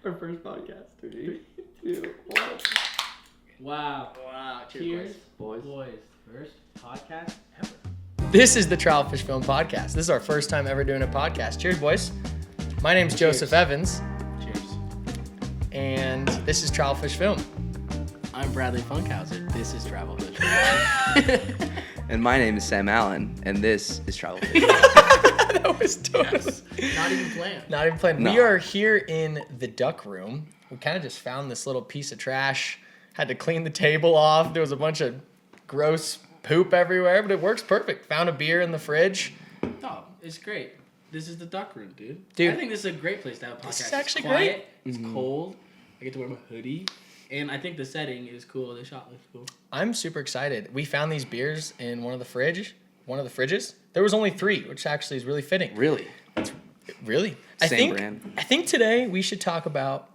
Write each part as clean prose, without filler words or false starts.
Our first podcast. 3, 2, 1. Wow. Cheers, boys. First podcast ever. This is the TravelFishFilm podcast. This is our first time ever doing a podcast. Cheers, boys. My name's Joseph Evans. Cheers. And this is TravelFishFilm. I'm Bradley Funkhauser. This is TravelFishFilm. And my name is Sam Allen, and this is TravelFishFilm. That was dope. Yes. Not even planned. Not even planned. No. We are here in the duck room. We kind of just found this little piece of trash. Had to clean the table off. There was a bunch of gross poop everywhere, but it works perfect. Found a beer in the fridge. Oh, it's great. This is the duck room, dude. Dude. I think this is a great place to have a podcast. This is actually it's quiet, great. It's cold. I get to wear my hoodie. And I think the setting is cool. The shot looks cool. I'm super excited. We found these beers in one of the fridges. There was only 3, which actually is really fitting. Really? Really? Same brand. I think today we should talk about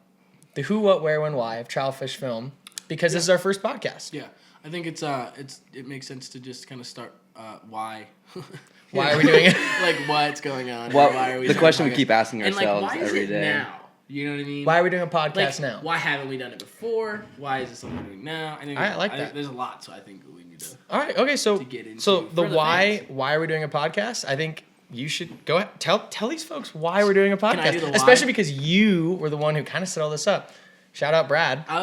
the who, what, where, when, why of TravelFishFilm because this is our first podcast. Yeah. I think it makes sense to just kind of start why. Why are we doing it? Like what's going on? Well, why are we the doing question a we podcast? keep asking And ourselves like, why is every it day. now? You know what I mean? Why are we doing a podcast Like, now? Why haven't we done it before? Why is this something we're doing now? I think I like that. There's a lot, so I think we need to. All right. Okay. So To get into the for the why fans. why are we doing a podcast? I think you should go ahead, tell these folks why we're doing a podcast, I do the why? especially because you were the one who kind of set all this up. Shout out Brad. Shout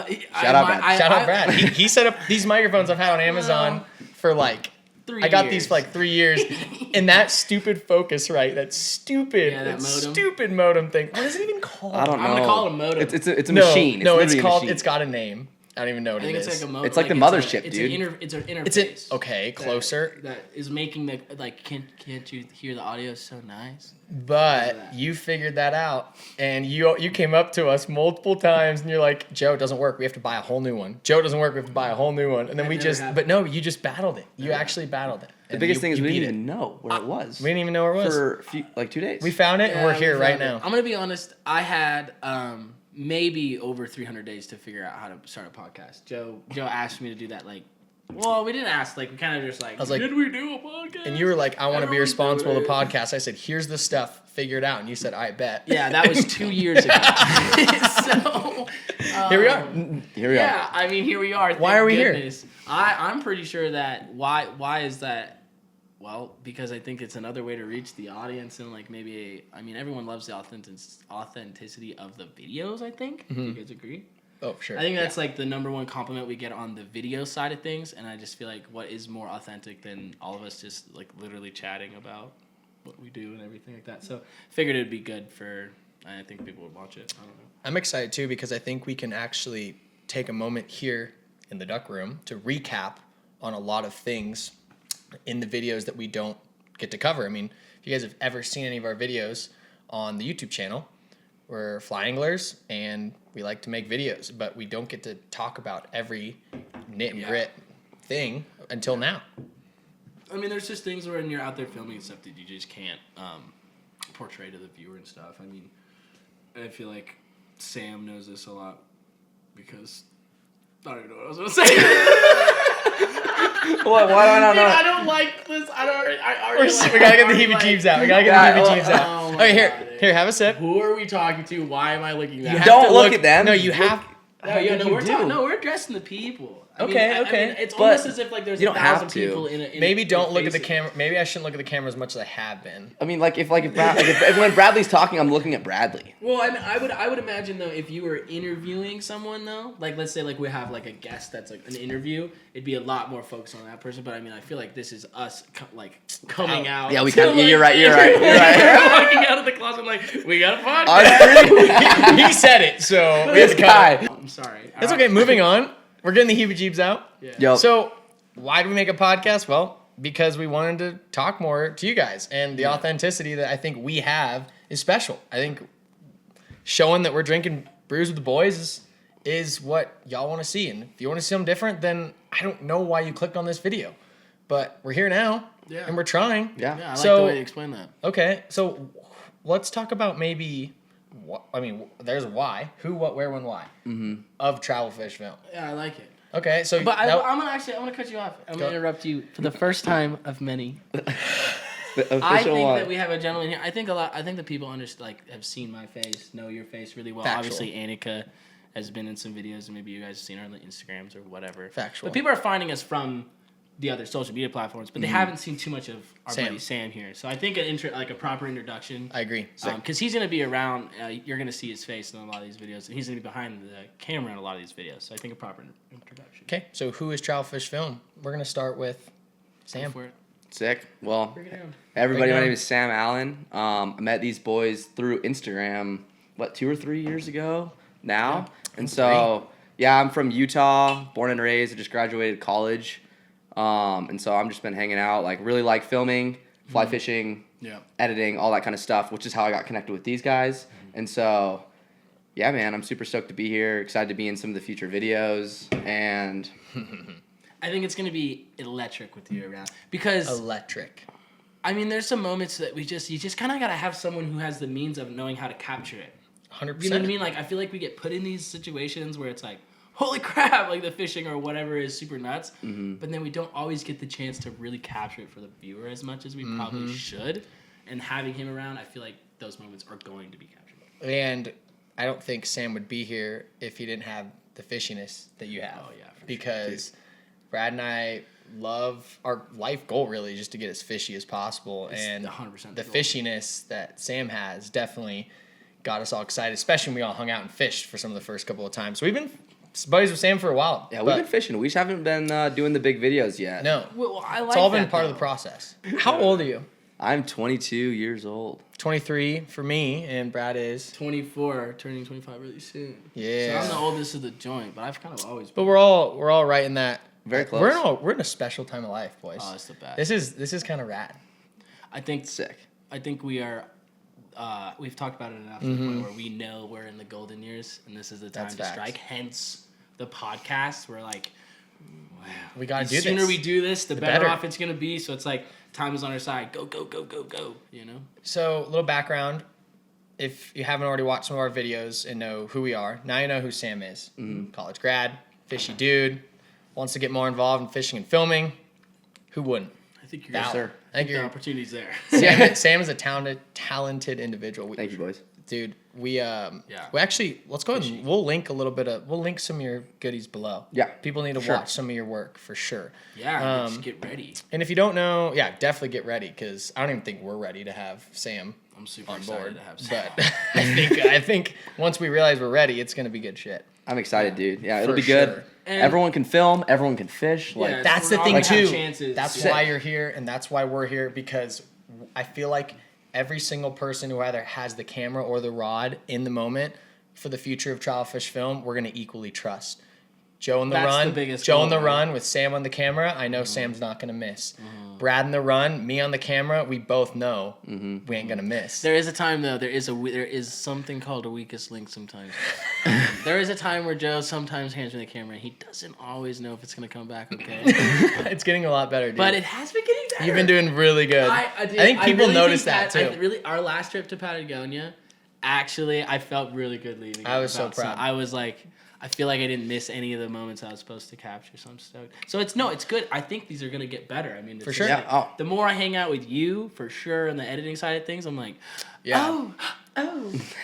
out Brad. Shout out Brad. He set up these microphones I've had on Amazon for like 3 I got years. these for like 3 years. And that stupid Focusrite, that stupid, Yeah, that modem. stupid modem thing. What is it even called? I don't know. I'm gonna call it a modem. It's a No, machine. no, it's literally a called. machine. It's got a name. I don't even know what I think it it's is. like a modem. It's like the it's mothership, it's dude. It's an interface. It's okay, closer. That is making the like. Can't you hear the audio so nice? But you figured that out, and you came up to us multiple times, and you're like, "Joe, it doesn't work. We have to buy a whole new one. Joe, it doesn't work. We have to buy a whole new one." And then That we never just, happened. but no, you just battled it. You actually battled it. The And biggest you- thing is you we beat didn't it. even know where it was. We didn't even know where it was. For 2 days. We found it, and Yeah, we're we here right found it. now. I'm gonna be honest. I had maybe over 300 days to figure out how to start a podcast. Joe asked me to do that. Like, well, we didn't ask. Like, we kind of just like. I was like, did we do a podcast? And you were like, "I want to be don't responsible do to it. podcast." I said, "Here's the stuff. Figure it out." And you said, "I bet." Yeah, that was 2 years ago. So Here we are. Here we Yeah, are. I mean, here we are. Why thank are we here? goodness. I'm pretty sure that why is that? Well, because I think it's another way to reach the audience and like maybe everyone loves the authenticity of the videos. I think. Do you guys agree? Oh, sure. I think that's like the number one compliment we get on the video side of things, and I just feel like what is more authentic than all of us just like literally chatting about what we do and everything like that. So figured it'd be good for. I think people would watch it. I don't know. I'm excited too because I think we can actually take a moment here in the duck room to recap on a lot of things in the videos that we don't get to cover. I mean, if you guys have ever seen any of our videos on the YouTube channel, we're fly anglers and we like to make videos, but we don't get to talk about every knit and grit thing until now. I mean, there's just things when you're out there filming stuff that you just can't portray to the viewer and stuff. I mean, I feel like Sam knows this a lot because I don't even know what I was going to say. What? Why do I not know? I don't like this. I already like, We gotta get the heebie-jeebs out. We gotta get the heebie-jeebs out. Oh my Okay, God. here, have a sip. Who are we talking to? Why am I looking that? You way? have Don't to look at them. No, you Look- have. we're addressing the people. I mean, it's but almost as if like there's you a don't have 1,000 to. people in a Maybe don't look at the face it. camera. Maybe I shouldn't look at the camera as much as I have been. I mean, if when Bradley's talking, I'm looking at Bradley. Well, I would imagine though if you were interviewing someone though, like let's say like we have like a guest that's like an interview, it'd be a lot more focused on that person. But I mean, I feel like this is us coming out. Yeah, we to, kind of. like, You're right. You're right. walking out of the closet like we got a podcast. He said it, so we have This to cut guy. it. I'm sorry. It's okay. Moving on. We're getting the heebie-jeebs out. Yeah. Yo. So, why did we make a podcast? Well, because we wanted to talk more to you guys, and the authenticity that I think we have is special. I think showing that we're drinking brews with the boys is what y'all want to see. And if you want to see something different, then I don't know why you clicked on this video. But we're here now, Yeah. and we're trying. Yeah. Yeah, I like So- the way you explain that. Okay, so let's talk about maybe. There's why, who, what, where, when, why of TravelFishFilm. Yeah, I like it. Okay, so But that- I'm gonna cut you off. I'm Go. gonna interrupt you for the first time of many. The official I think one. that we have a gentleman here. I think the people have seen my face, know your face really well. Factual. Obviously, Annika has been in some videos, and maybe you guys have seen her on the Instagrams or whatever. Factual. But people are finding us from the other social media platforms, but they haven't seen too much of our buddy Sam here. So I think a proper introduction. I agree. Because he's going to be around. You're going to see his face in a lot of these videos, and he's going to be behind the camera in a lot of these videos. So I think a proper introduction. Okay, so who is TravelFishFilm? We're going to start with Sam. Go for it. Sick. Well, Bring it down. everybody, Bring it my down. name is Sam Allen. I met these boys through Instagram, 2 or 3 years ago now? And so, I'm from Utah, born and raised. I just graduated college. And so I'm just been hanging out, really like filming, fly fishing, editing, all that kind of stuff, which is how I got connected with these guys. And so, yeah, man, I'm super stoked to be here, excited to be in some of the future videos, and I think it's going to be electric with you around. Because, Electric. I mean, there's some moments that you just kind of got to have someone who has the means of knowing how to capture it. 100%. You know what I mean? I feel like we get put in these situations where it's like, holy crap, the fishing or whatever is super nuts. Mm-hmm. But then we don't always get the chance to really capture it for the viewer as much as we probably should. And having him around, I feel like those moments are going to be captured. And I don't think Sam would be here if he didn't have the fishiness that you have. Oh, yeah, for because Brad and I love our life goal really just to get as fishy as possible. It's and 100% the goal. fishiness that Sam has definitely got us all excited, especially when we all hung out and fished for some of the first couple of times. So we've been buddies with Sam for a while. yeah, we've been fishing. We just haven't been doing the big videos yet. No. Well, I like It's all been that, part of though. the process. How old are you? I'm 22 years old. 23 for me, and Brad is 24, turning 25 really soon. Yeah. So I'm the oldest of the joint, but I've kind of always But been. we're all right in that. Very close. We're in a special time of life, boys. Oh, it's the best. This is kind of rad. I think Sick. we are. We've talked about it enough to the point where we know we're in the golden years, and this is the time That's to facts. strike. Hence, the podcast. We're like, wow, We gotta the do this. sooner we do this, the better better. off it's gonna be. So it's like time is on our side. Go, go, go, go, go. You know. So, a little background. If you haven't already watched some of our videos and know who we are, now you know who Sam is. College grad, fishy dude, wants to get more involved in fishing and filming. Who wouldn't? I think you're. That- gonna- sir. I think the you're, opportunity's there. Sam is a talented individual. Thank you, boys. Dude, we actually, let's go ahead and we'll link some of your goodies below. Yeah, People need to sure. watch some of your work for sure. Yeah, just get ready. And if you don't know, definitely get ready because I don't even think we're ready to have Sam I'm super on excited board. to have Sam. But I think once we realize we're ready, it's gonna be good shit. I'm excited, dude. Yeah, it'll For be good. sure. And- Everyone can film. Everyone can fish. Yeah, That's we're the all thing gonna have too. chances. That's Sick. why you're here, and that's why we're here because I feel like every single person who either has the camera or the rod in the moment for the future of TravelFishFilm, we're gonna equally trust. Joe on the That's run, the biggest Joe goal, on the right? run with Sam on the camera. I know Sam's not gonna miss. Brad in the run, me on the camera. We both know we ain't gonna miss. There is a time though. There is something called a weakest link sometimes. There is a time where Joe sometimes hands me the camera and he doesn't always know if it's gonna come back okay. It's getting a lot better, dude. But it has been getting better. You've been doing really good. I think people really notice think that too. Our last trip to Patagonia, actually, I felt really good leaving. I was so about- proud. I was like, I feel like I didn't miss any of the moments I was supposed to capture, so I'm stoked. So it's good. I think these are gonna get better. I mean, it's For sure. just Yeah. like, the more I hang out with you, for sure, on the editing side of things, I'm like, Yeah. oh.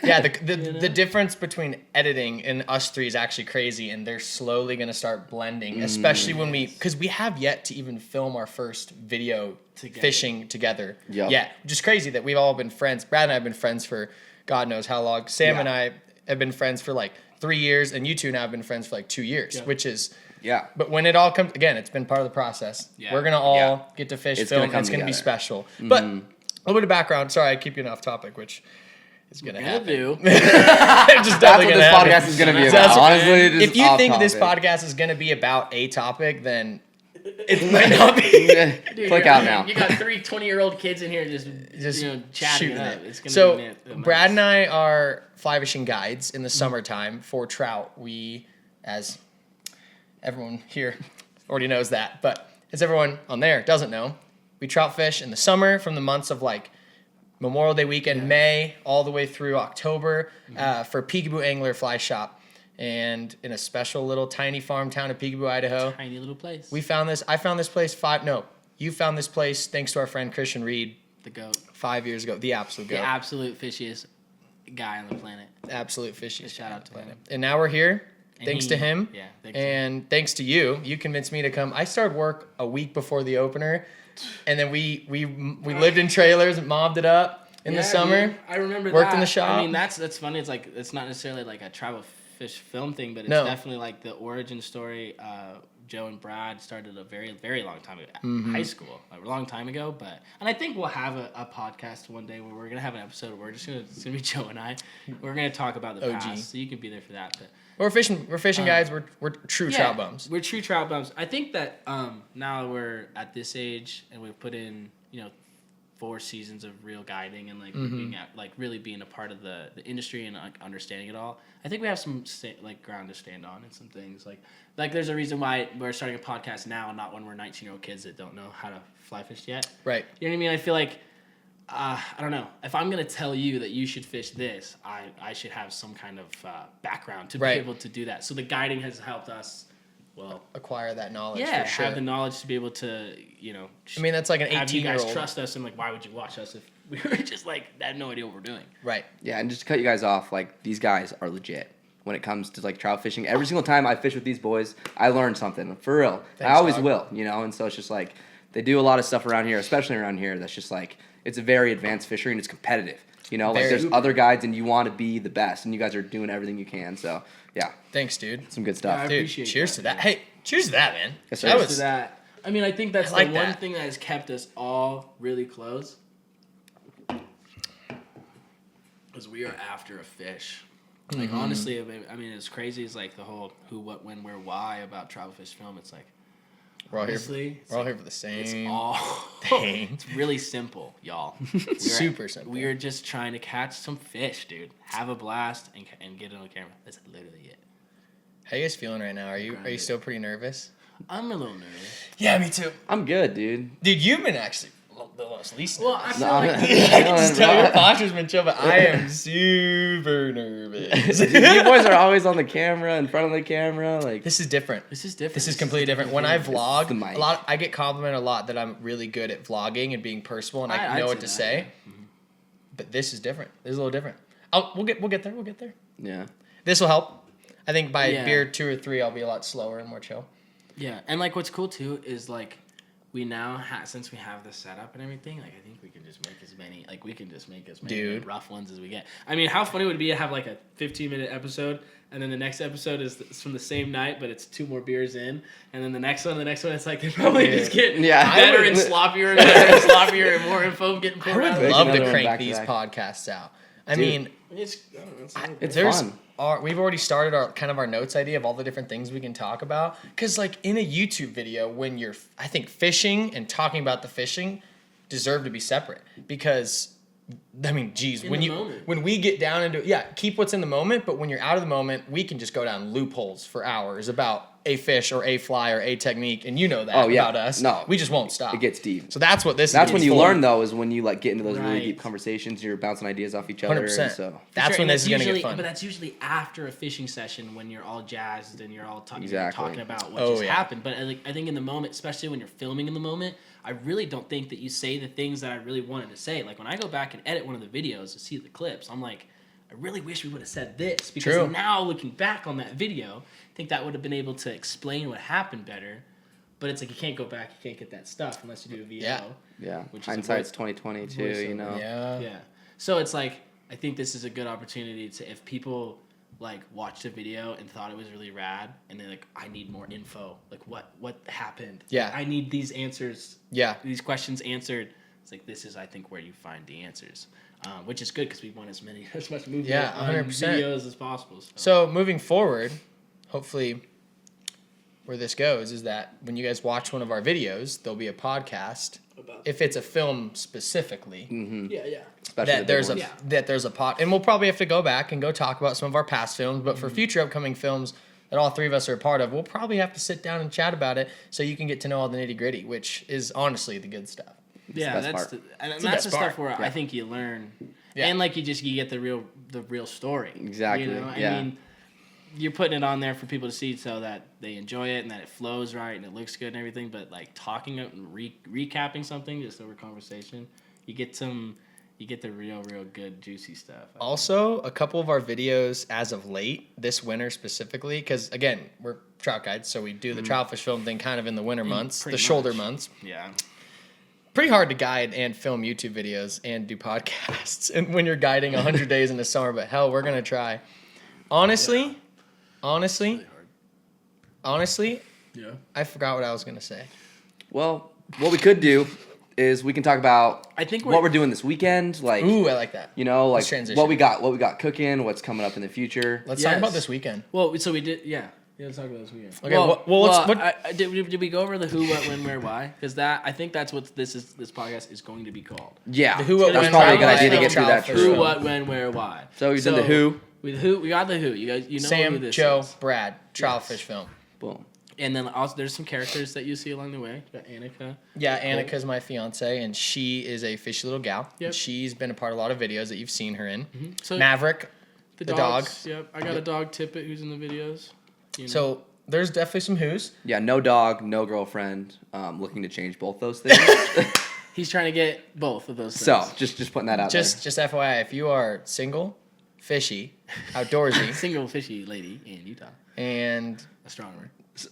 Yeah, the You know? the difference between editing and us three is actually crazy, and they're slowly gonna start blending, especially when because we have yet to even film our first video Together. fishing together. Yep. Yeah, which is crazy that we've all been friends. Brad and I have been friends for God knows how long. Sam Yeah. and I have been friends for like 3 years, and you two now have been friends for like 2 years, Yeah. which is. Yeah. But when it all comes again, it's been part of the process. Yeah. We're gonna all Yeah. get to fish, It's film, gonna and come it's gonna be together. special. But a little bit of background. Sorry, I keep getting off topic, which is gonna happen. do. Just That's what definitely this gonna happen. podcast is going to be That's about. what- Honestly, just If you off think this topic. podcast is going to be about a topic, then it might not be. Dude, Click you're- out now. You got 3 20-year-old kids in here just chatting shooting it up. it. It's gonna So be a mess. Brad and I are fly fishing guides in the summertime for trout. We, as everyone here already knows that, but as everyone on there doesn't know, we trout fish in the summer from the months of like Memorial Day weekend, May, all the way through October for Picabo Angler Fly Shop. And in a special little tiny farm town of Picabo, Idaho. Tiny little place. I found this place you found this place thanks to our friend Christian Reed the GOAT. 5 years ago, the absolute The GOAT. absolute fishiest guy on the planet. Absolute fishy. Shout out to him. And now we're here. And Thanks to him. Yeah. And thanks to you. You convinced me to come. I started work a week before the opener. And then we lived in trailers and mobbed it up in the summer. Dude, I remember Worked that. in the shop. I mean, that's funny. It's like, it's not necessarily like a travel fish film thing, but it's No. definitely like the origin story. Joe and Brad started a very, very long time ago, high school, a long time ago. And I think we'll have a podcast one day where we're gonna have an episode where it's gonna be Joe and I. We're gonna talk about the OG. past, so you can be there for that. But We're fishing guys. We're true trout bums. we're true trout bums. I think that now we're at this age and we've put in 4 seasons of real guiding and really being a part of the industry and like understanding it all. I think we have some ground to stand on and some things like there's a reason why we're starting a podcast now and not when we're 19-year-old kids that don't know how to fly fish yet. Right. You know what I mean? I feel like I don't know. If I'm gonna tell you that you should fish this, I should have some kind of background to be able to do that. So the guiding has helped us. Well, Acquire that knowledge. yeah, for sure. have the knowledge to be able to, I mean, that's like an have you 18-year-old. guys trust us and like, why would you watch us if we were just like had no idea what we're doing? Right. Yeah, and just to cut you guys off, like these guys are legit when it comes to like trout fishing. Every single time I fish with these boys, I learn something for real. Thanks, I always dog. will, and so it's just like they do a lot of stuff around here, especially around here. That's just like it's a very advanced fishery and it's competitive. Like Very. there's other guides and you want to be the best, and you guys are doing everything you can. So yeah, Thanks, dude. some good stuff. I Dude, appreciate cheers that, to that. yeah. Hey, cheers to that, man. Yes, sir. That Cheers was to that. I mean, I think that's I like the one that. thing that has kept us all really close. Because we are after a fish. Like honestly, I mean, as crazy as like the whole who, what, when, where, why about TravelFishFilm. It's like we're all honestly, here. We're all here for the same it's all thing. it's really simple, y'all. Super simple. We are just trying to catch some fish, dude. Have a blast and get it on camera. That's literally it. How you guys feeling right now? Are you still pretty nervous? I'm a little nervous. Yeah, me too. I'm good, dude. Dude, you've been actually the least Well, nervous. I feel No, like I can just tell your posture's been chill, but I am super nervous. You boys are always on the camera, in front of the camera, like This is different. this is different. This is completely different. When I vlog, the mic. I get complimented a lot that I'm really good at vlogging and being personal and I I'd know what say to that, say. yeah. But this is different. This is a little different. We'll get there. We'll get there. yeah. This will help. I think by Yeah. beer 2 or 3, I'll be a lot slower and more chill. Yeah, and like what's cool too is like we now since we have the setup and everything, like I think we can just make as many Dude. rough ones as we get. I mean, how funny would it be to have like a 15-minute episode and then the next episode is from the same night, but it's 2 more beers in, and then the next one, it's like they probably just get Yeah. better I and would- sloppier and better and sloppier and more info getting I poured would out. Make love another to one crank back to these back. podcasts out. I Dude. mean, It's, I don't know, it's It's there's fun. we've already started our notes idea of all the different things we can talk about. Because like in a YouTube video, when I think fishing and talking about the fishing deserve to be separate. Because I mean, geez, In when the moment. when we get down into keep what's in the moment. But when you're out of the moment, we can just go down loopholes for hours about a fish or a fly or a technique, and you know that Oh, yeah. about us. No. We just won't stop. It gets deep. So that's what this. That's is when you for. learn, though, is when you like get into those really Right. deep conversations. You're bouncing ideas off each other. 100%. And so That's Sure, when and this is gonna get fun. But that's usually after a fishing session when you're all jazzed and you're all Exactly. talking about what Oh, just yeah. happened. But I think in the moment, especially when you're filming in the moment, I really don't think that you say the things that I really wanted to say. Like when I go back and edit one of the videos to see the clips, I'm like, I really wish we would have said this. Because True. now looking back on that video, I think that would have been able to explain what happened better. But it's like you can't go back, you can't get that stuff unless you do a VO. Yeah. yeah, Which is a hindsight's voice- 20/20 too. voiceover. You know. Yeah. Yeah. So it's like I think this is a good opportunity to if people like watched the video and thought it was really rad and they're like, I need more info. Like what happened? Yeah. Like, I need these answers. Yeah. These questions answered. It's like this is I think where you find the answers, which is good because we want as much movement Yeah, on 100%. videos as possible. So moving forward, hopefully where this goes is that when you guys watch one of our videos, there'll be a podcast. If it's a film specifically, yeah. Especially that the there's big a ones. that there's a pod, and we'll probably have to go back and go talk about some of our past films. But for future upcoming films that all 3 of us are a part of, we'll probably have to sit down and chat about it so you can get to know all the nitty gritty, which is honestly the good stuff. Yeah, best that's part. and the that's best the part. stuff where Yeah. I think you learn, Yeah. and like you get the real story. Exactly, You know? yeah. I mean, you're putting it on there for people to see so that they enjoy it and that it flows right and it looks good and everything. But like talking up and recapping something just over conversation, You get the real good juicy stuff. Also, a couple of our videos as of late, this winter specifically, because again, we're trout guides, so we do the travel fish film thing kind of in the winter months, the shoulder months. Yeah. Pretty hard to guide and film YouTube videos and do podcasts and when you're guiding 100 days in the summer, but hell, we're going to try. Honestly, Yeah. I forgot what I was going to say. Well, what we could do is we can talk about what we're doing this weekend. Like, ooh, I like that. You know, like transition. what we got cooking, what's coming up in the future. Let's talk about this weekend. Well, so we did, yeah. Yeah, let's talk about this weekend. Okay, did we go over the who, what, when, where, why? Because I think that's what this podcast is going to be called. Yeah, the who, what, that's when, probably a good why, idea to get through that. Who, what, when, where, why. So we've done the who. We got the who. You guys, you know Sam, who this Joe, is. Brad, TravelFish Film. Boom. And then also there's some characters that you see along the way. You got Annika. Yeah, Annika's my fiance, and she is a fishy little gal. Yep. She's been a part of a lot of videos that you've seen her in. Mm-hmm. So Maverick, the dog. Yep, I got a dog, Tippet, who's in the videos. You know. So there's definitely some who's. Yeah, no dog, no girlfriend. Looking to change both those things. He's trying to get both of those things. So just putting that out there. Just FYI, if you are single, fishy, outdoorsy, Single fishy lady in Utah. and Astronomer. did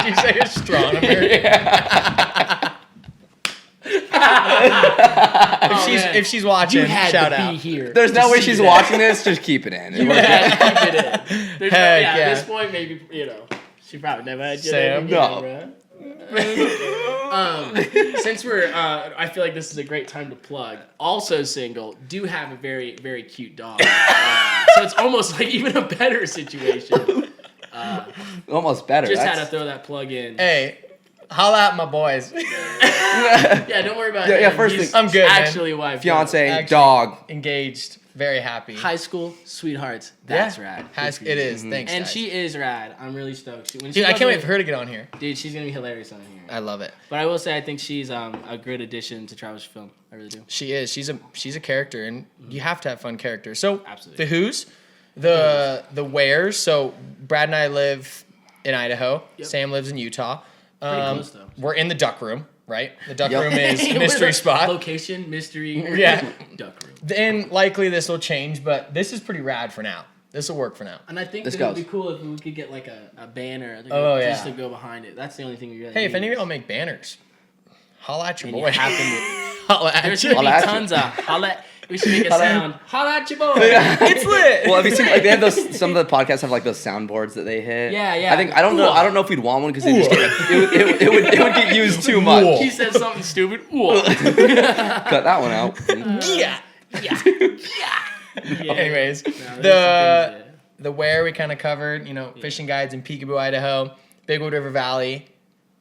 you say astronomer? Yeah. If she's watching, You had shout to out. be here. There's to no way see she's that. watching this. Just keep it in. Keep it in. There's Heck at yeah. this point, maybe, she probably never had you Sam, there again, since we're, I feel like this is a great time to plug. Also single, do have a very, very cute dog. So it's almost like even a better situation. Almost better. Just had to throw that plug in. Hey, holla at my boys. Yeah, don't worry about Yeah, him. first He's thing- I'm good, man. actually wife. Fiance, Actually, dog. Engaged, very happy. High school sweethearts. That's Yeah. rad. It is. Thanks, And guys. she is rad. I'm really stoked. When Dude, she I goes can't wait away- for her to get on here. Dude, she's gonna be hilarious on here. I love it. But I will say, I think she's a great addition to TravelFishFilm. I really do. She is. She's a character, and you have to have fun characters. So Absolutely. the who's, the where's. So Brad and I live in Idaho. Yep. Sam lives in Utah. Close, though. We're in the duck room, right? The duck Yep. room is a mystery spot. Location, mystery. Yeah. Duck room. And likely this will change, but this is pretty rad for now. This will work for now. And I think This that it would be goes. cool if we could get like a banner just to go behind it. That's the only thing we really Hey, if need. any of y'all make banners, holla at your And you boy. happen to- Holla There at should you. be Holla at tons of holla. We should make a Holla at- sound. Holla at your boy. It's lit. Well, have you seen like they have those? Some of the podcasts have like those soundboards that they hit. Yeah, yeah. I think I don't know if we'd want one because it would get used too much. Ooh. He said something stupid. Ooh. Cut that one out. Yeah. Yeah. Anyways, No, there's some things that- the where we kind of covered, fishing guides in Picabo, Idaho, Bigwood River Valley,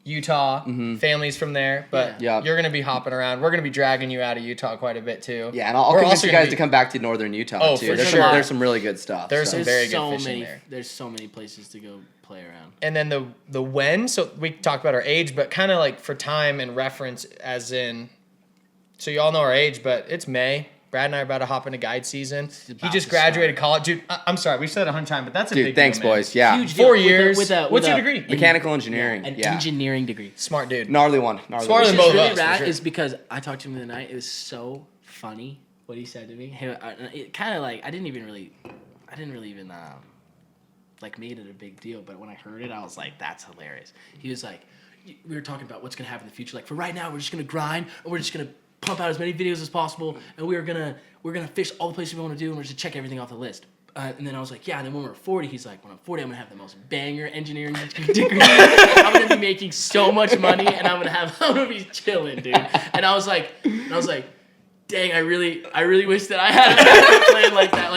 Utah, families from there. But Yeah. you're going to be hopping around. We're going to be dragging you out of Utah quite a bit too. Yeah, and I'll We're convince also you gonna guys be- to come back to northern Utah Oh, too. for There's sure. there's some really good stuff. There's so. some very good fishing there. There's so many places to go play around. And then the when, so we talked about our age, but kind of like for time and reference, as in, so you all know our age, but it's May. Brad and I are about to hop into guide season. He about just to graduated college. Dude, I'm sorry, we've said it 100 times, but that's a Dude, big thanks, deal, man. boys. Yeah, Huge deal. 4 With a- years. with a- What's with your a- degree? mechanical engineering. An Yeah, engineering degree. Smart dude. gnarly one. Smarter Which than is both of really us, for rad sure. is because I talked to him the other night. It was so funny what he said to me. It kind of like I didn't really even like made it a big deal. But when I heard it, I was like, that's hilarious. He was like, we were talking about what's gonna happen in the future. Like for right now, we're just gonna grind and we're just gonna pump out as many videos as possible, and we're gonna fish all the places we want to do, and we're just gonna check everything off the list. And then I was like, yeah. And then when we're 40, he's like, when I'm 40, I'm gonna have the most banger engineering degree. I'm gonna be making so much money, and I'm gonna be chilling, dude. And I was like, dang, I really wish that I had a backup plan like that.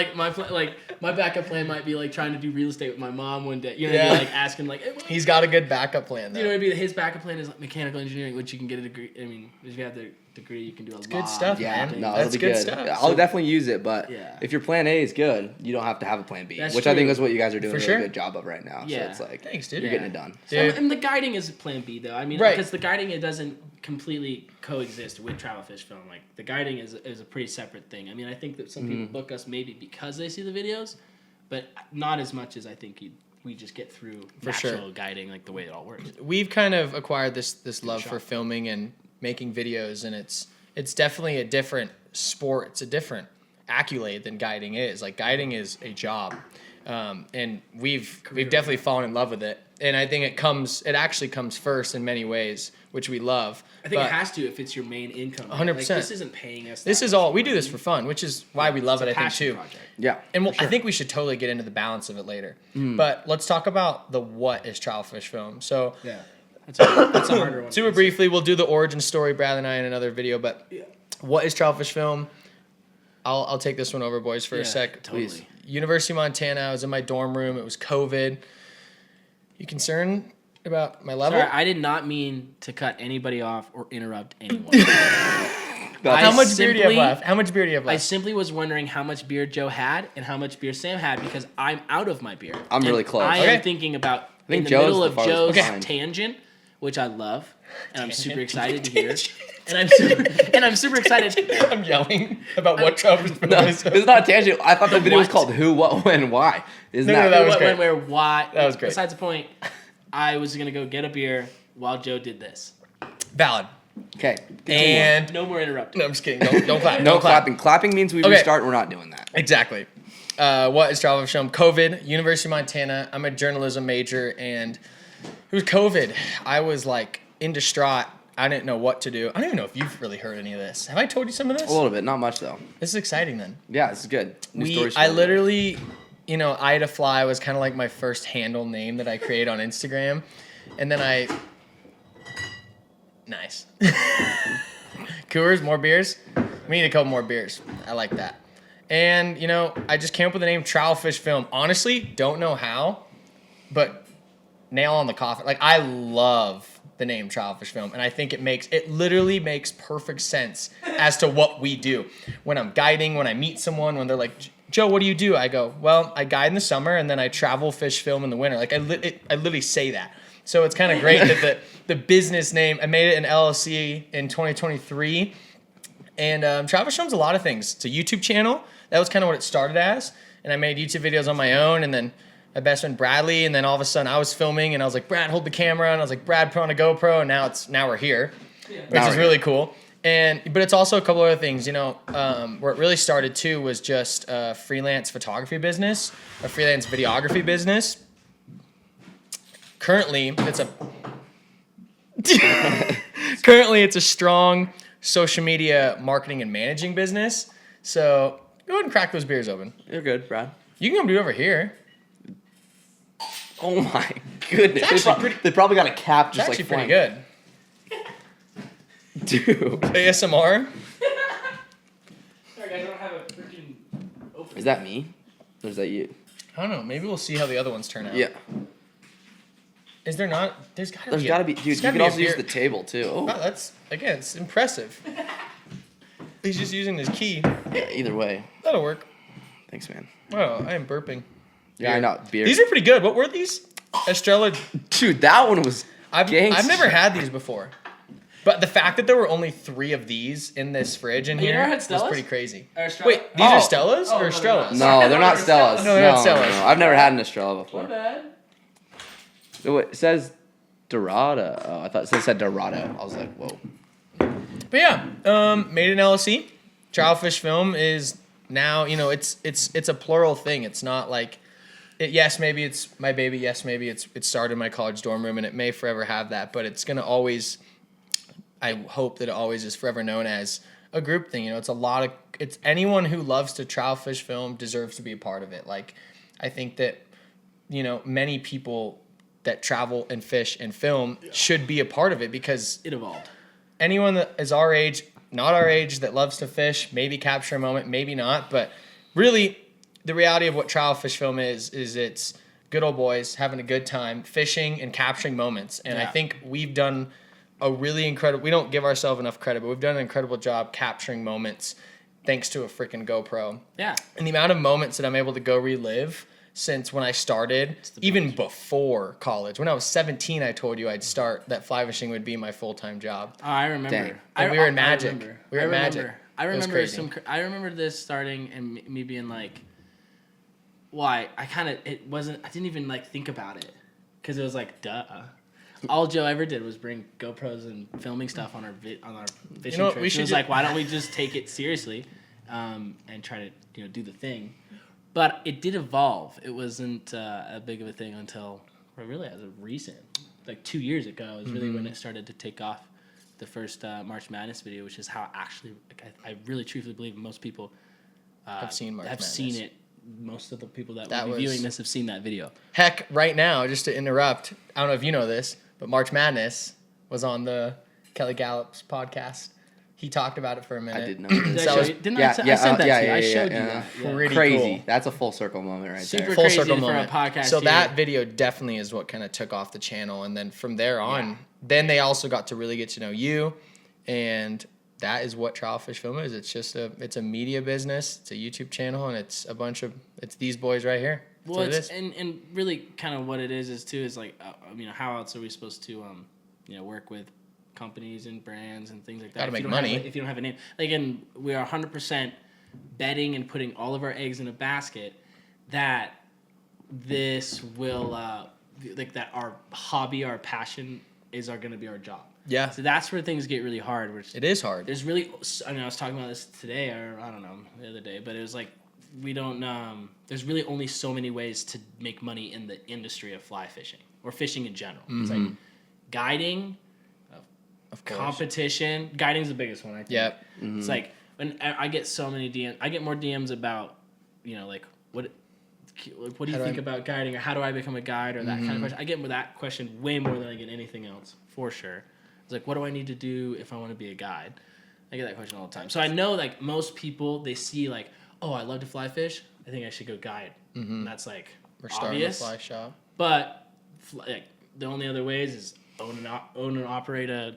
Like my backup plan might be like trying to do real estate with my mom one day. You know, Yeah. like asking like, hey, what- He's got a good backup plan, though. you know, maybe his backup plan is like mechanical engineering, which you can get a degree. I mean, if you have the degree, you can do a lot. good stuff, Yeah, man. no, That's it'll be good good. stuff. I'll definitely use it, but Yeah. if your plan A is good, you don't have to have a plan B, That's which I think true. is what you guys are doing For a sure. really good job of right now. Yeah. So it's like, Thanks, dude. you're getting it done. Dude. And the guiding is plan B though. I mean, Right. because the guiding it doesn't completely coexist with TravelFishFilm. Like the guiding is a pretty separate thing. I mean, I think that some people book us maybe because they see the videos, but not as much as I think we just get through For natural sure. guiding, like the way it all works. We've kind of acquired this love shot. for filming and making videos, and it's definitely a different sport. It's a different accolade than guiding is. Like guiding is a job, and we've definitely fallen in love with it. And I think it actually comes first in many ways, which we love. I think But it has to if it's your main income. 100%. Like, this isn't paying us. This that is all much we do money. this for fun, which is why we love it. It's a I think passion too. project. Yeah. And I think we should totally get into the balance of it later. But let's talk about the what is TravelFishFilm. So Yeah, that's a harder one. super briefly, we'll do the origin story, Brad and I, in another video. But what is TravelFishFilm? I'll take this one over, boys, for a sec. Totally. Please. University of Montana. I was in my dorm room. It was COVID. You concerned about my level? Sorry, I did not mean to cut anybody off or interrupt anyone. How much beer do you have left? How much beer do you have I left? simply was wondering how much beer Joe had and how much beer Sam had because I'm out of my beer. I'm really close. I Okay. am thinking about think in the Joe's middle the of farthest Joe's behind. tangent, which I love, and I'm super excited to Tangent. hear. And I'm super excited. I'm yelling about what TravelFishFilm No, is. it's not a tangent. I thought the video was what? called Who, What, When, Why. Isn't No, that? that was What, great. when, where, why. That was great. Besides the point, I was gonna go get a beer while Joe did this. Valid. Okay. And No more interrupting. no, I'm just kidding. Don't clap. No Don't clap. clapping. Clapping means we Okay. restart. We're not doing that. Exactly. What is TravelFishFilm? COVID, University of Montana. I'm a journalism major, and it was COVID. I was like in distraught. I didn't know what to do. I don't even know if you've really heard any of this. Have I told you some of this? A little bit, not much though. This is exciting then. Yeah, this is good. New stories. I literally, Ida Fly was kind of like my first handle name that I created on Instagram. And then nice. Coors, more beers? We need a couple more beers. I like that. And, I just came up with the name TravelFishFilm. Honestly, don't know how, but nail on the coffin. Like, I love the name TravelFishFilm, and I think it literally makes perfect sense as to what we do. When I'm guiding, when I meet someone, when they're like, Joe, what do you do? I go, well, I guide in the summer, and then I travel, fish, film in the winter. Like, I literally say that. So it's kind of great that the business name, I made it an LLC in 2023. And TravelFishFilm's a lot of things. It's a YouTube channel. That was kind of what it started as. And I made YouTube videos on my own. And then my best friend Bradley. And then all of a sudden I was filming. And I was like, Brad, hold the camera. And I was like, Brad, put on a GoPro. And now we're here, which is really cool. But it's also a couple other things. Where it really started too was just a freelance photography business, a freelance videography business. Currently, it's a strong social media marketing and managing business. So go ahead and crack those beers open. You're good, Brad. You can come do it over here. Oh my goodness. It's actually They probably got a cap It's just actually like pretty flying. good. Dude. ASMR. Sorry guys, I don't have a freaking open. Is that me? Or is that you? I don't know. Maybe we'll see how the other ones turn out. Yeah. Is there not? There's gotta be. Dude, there's you gotta can be a also use beer- the table too. Oh. Wow, it's impressive. He's just using his key. Yeah, either way. That'll work. Thanks, man. Oh, I am burping. Yeah, I know. Beer. These are pretty good. What were these? Estrella. Dude, that one was I've gangster. never had these before. But the fact that there were only 3 of these in this fridge in You here never had was Stellas? pretty crazy. Or Estrella? Wait, these Oh. are Stellas Oh, or no, Estrellas? No, they're not Stellas. No, they're not Stellas. No. I've never had an Estrella before. My bad. Oh, wait, it says Dorada. Oh, I thought it said Dorado. I was like, whoa. But yeah, made an LLC. TravelFishFilm is now, it's a plural thing. It's not like, yes, maybe it's my baby. Yes, maybe it started in my college dorm room, and it may forever have that. But it's gonna always, I hope that it always is forever known as a group thing. It's anyone who loves to travel, fish, film deserves to be a part of it. Like, I think that, many people that travel and fish and film should be a part of it, because It evolved. anyone that is our age, not our age, that loves to fish, maybe capture a moment, maybe not. But really, the reality of what TravelFishFilm is it's good old boys having a good time, fishing and capturing moments. And I Yeah. think we've done a really incredible, we don't give ourselves enough credit, but we've done an incredible job capturing moments thanks to a freaking GoPro. Yeah. And the amount of moments that I'm able to go relive since when I started, even before college. When I was 17, I told you I'd start, that fly fishing would be my full-time job. Oh, I remember. Dang. And we were in Magic. remember. We were in Magic. I It was remember crazy. I remember this starting and me being like, why I didn't even like think about it because it was like duh. All Joe ever did was bring GoPros and filming stuff on our fishing trips. We should It was like, why don't we just take it seriously, and try to do the thing. But it did evolve. It wasn't a big of a thing until really as of recent, like 2 years ago, is really when it started to take off. The first March Madness video, which is how actually, I really truthfully believe most people Have seen March Madness. seen it. Most of the people that That will be was- viewing this have seen that video. Heck, right now, just to interrupt, I don't know if you know this, but March Madness was on the Kelly Gallup's podcast. He talked about it for a minute. I did know Did this. I show you? Didn't I sent that to you? I showed you that. Yeah. Pretty Crazy. cool. That's a full circle moment right Super there. Full crazy circle for moment. a podcast. So here. that video definitely is what kind of took off the channel, and then from there on, then they also got to really get to know you, and that is what TravelFishFilm is. It's just it's a media business. It's a YouTube channel, and it's it's these boys right here. That's Well, what it is. and really kind of what it is like, how else are we supposed to work with companies and brands and things like that? Gotta if make you don't money. if you don't have a name, like, and we are 100% betting and putting all of our eggs in a basket that this will that our hobby, our passion is going to be our job. Yeah, So that's where things get really hard. Which it is hard. there's really, I was talking about this today, or I don't know, the other day, but it was like, we don't, there's really only so many ways to make money in the industry of fly fishing, or fishing in general. It's like guiding, Of course. competition. Guiding's the biggest one, I think. Yep. It's like, when I get so many DMs, I get more DMs about, like, what do you think about guiding, or how do I become a guide, or that kind of question. I get that question way more than I get anything else, for sure. It's like, what do I need to do if I want to be a guide? I get that question all the time. So I know, like, most people, they see, like, oh, I love to fly fish, I think I should go guide. And that's, like, We're starting obvious. a fly shop. But like, the only other ways is own and operate a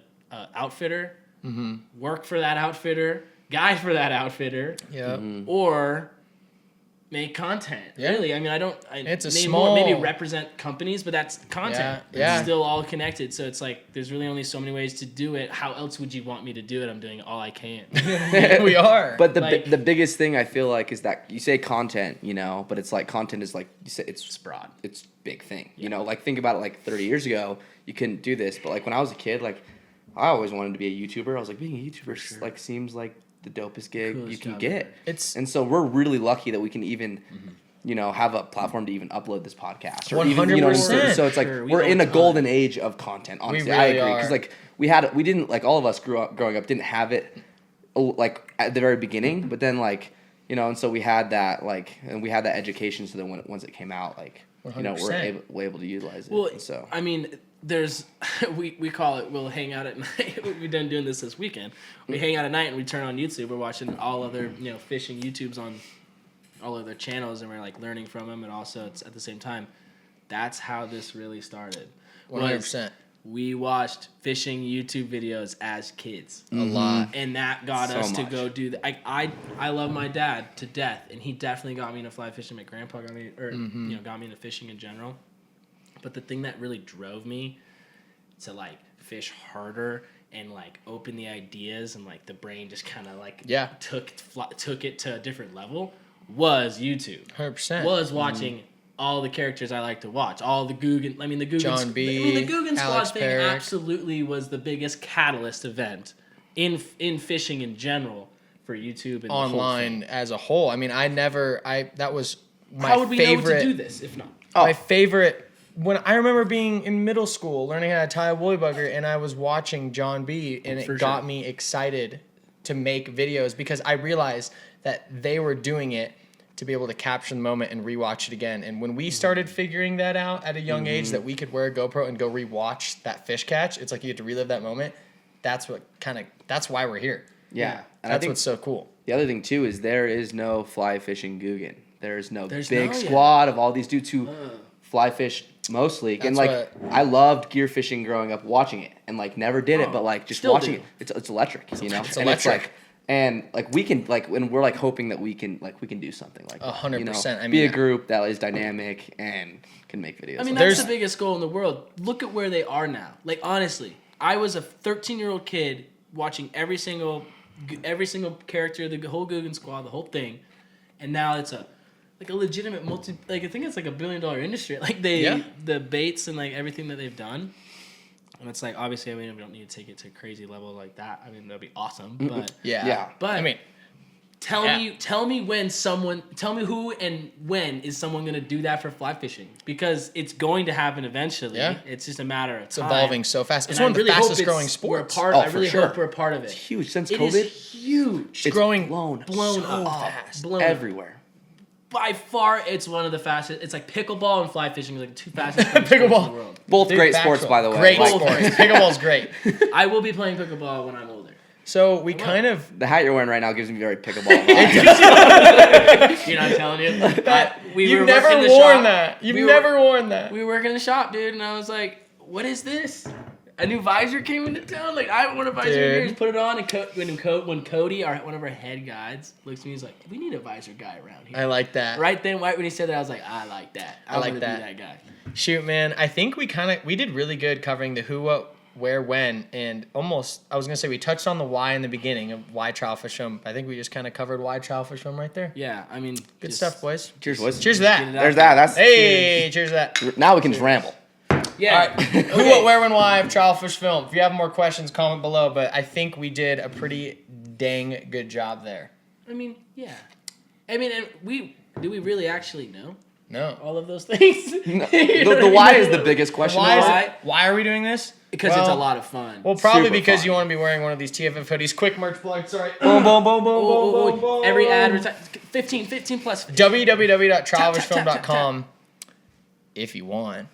outfitter, work for that outfitter, guide for that outfitter, Yep. or make content. Yeah. Really, I mean, It's a maybe small- maybe represent companies, but that's content. Yeah. It's still all connected. So it's like, there's really only so many ways to do it. How else would you want me to do it? I'm doing all I can. We are. But the Like- biggest thing I feel like is that you say content, but it's like content is like you say it's broad. It's big thing. Like think about it, like 30 years ago, you couldn't do this, but like when I was a kid, like I always wanted to be a YouTuber. I was like, being a YouTuber like seems like the dopest gig Coolest you can job get. ever. And so we're really lucky that we can even have a platform to even upload this podcast. Or 100%. So it's like Sure, we we're in a don't golden age of content. Honestly, I really agree are. because like we didn't like all of us growing up didn't have it like at the very beginning, but then like and so we had that and we had that education. So then once it came out, like 100%. we're able to utilize it. Well, and so I mean, there's we call it, we'll hang out at night. We've been doing this weekend. We hang out at night and we turn on YouTube. We're watching all other fishing YouTubes on all other channels, and we're like learning from them. And also, it's at the same time, that's how this really started. 100%. We watched fishing YouTube videos as kids. A lot. And that got So us to much. go do that. I love my dad to death, and he definitely got me into fly fishing. My grandpa got me, got me into fishing in general. But the thing that really drove me to like fish harder and like open the ideas, and like the brain just kind of like took it to a different level was YouTube. 100%. Was watching all the characters I like to watch. All the Guggen. I mean, the Guggen. John B, the Guggen Squad Alex thing Perrick. absolutely was the biggest catalyst event in fishing in general for YouTube and Online The whole as a whole. I mean, that was thing. my How would we favorite. know what to do this if not? My favorite. When I remember being in middle school, learning how to tie a woolly bugger, and I was watching John B, and it got me excited to make videos because I realized that they were doing it to be able to capture the moment and rewatch it again. And when we started figuring that out at a young age, that we could wear a GoPro and go rewatch that fish catch, it's like you get to relive that moment. That's why we're here. yeah. And That's I think what's so cool. the other thing too is there is no fly fishing Guggen. There's no There's big no yet. squad of all these dudes who fly fish mostly. And That's like I loved gear fishing growing up, watching it, and like never did it, but like just Still watching do. it, it's electric. It's and electric. it's like. And like we can and we're like hoping that we can do something like 100%. I mean, be a group that is dynamic and can make videos. I mean, like that's the biggest goal in the world. Look at where they are now. Like, honestly, I was a 13-year-old kid watching every single character, the whole Guggen Squad, the whole thing, and now it's a like a legitimate I think it's like $1 billion industry. Like the baits and like everything that they've done. And it's like, obviously, I mean, we don't need to take it to a crazy level like that. I mean, that'd be awesome. But But I mean, tell me who and when is someone going to do that for fly fishing? Because it's going to happen eventually. Yeah. It's just a matter of time. It's evolving so fast. It's one of the fastest growing sports. I really hope we're a part of it. It's huge. Since COVID, it is huge. It's growing blown so up. fast. Blown everywhere. By far, it's one of the fastest. It's like pickleball and fly fishing are like the two fastest sports in the world. Both great sports, by the way. Great sports. Pickleball's great. I will be playing pickleball when I'm older. So we kind of... The hat you're wearing right now gives me very pickleball vibes. You're not telling you? You've never worn that. You've never worn that. We were working in the shop, dude, and I was like, what is this? A new visor came into town. Like, I haven't worn a visor in years. Put it on, and when Cody, one of our head guides, looks at me, he's like, we need a visor guy around here. I like that. Right then, when he said that, I was like, I like that. I like that. Be that guy. Shoot, man. I think we did really good covering the who, what, where, when, and almost, I was going to say we touched on the why in the beginning of why TravelFishFilm. I think we just kind of covered why TravelFishFilm right there. Yeah, I mean. Good stuff, boys. Cheers, boys. Cheers to that. There's that. Cheers to that. Now we can just ramble. Yeah. All right. Who, what, where, when, why of TravelFishFilm. If you have more questions, comment below. But I think we did a pretty dang good job there. I mean, yeah. I mean, do we really actually know? No. All of those things? No. The why is the biggest question. Why are we doing this? Because it's a lot of fun. Well, probably because you want to be wearing one of these TFF hoodies. Quick merch plug. Sorry. Boom, boom, boom, boom, boom, boom. Every ad, 15 plus. www.travelfishfilm.com if you want.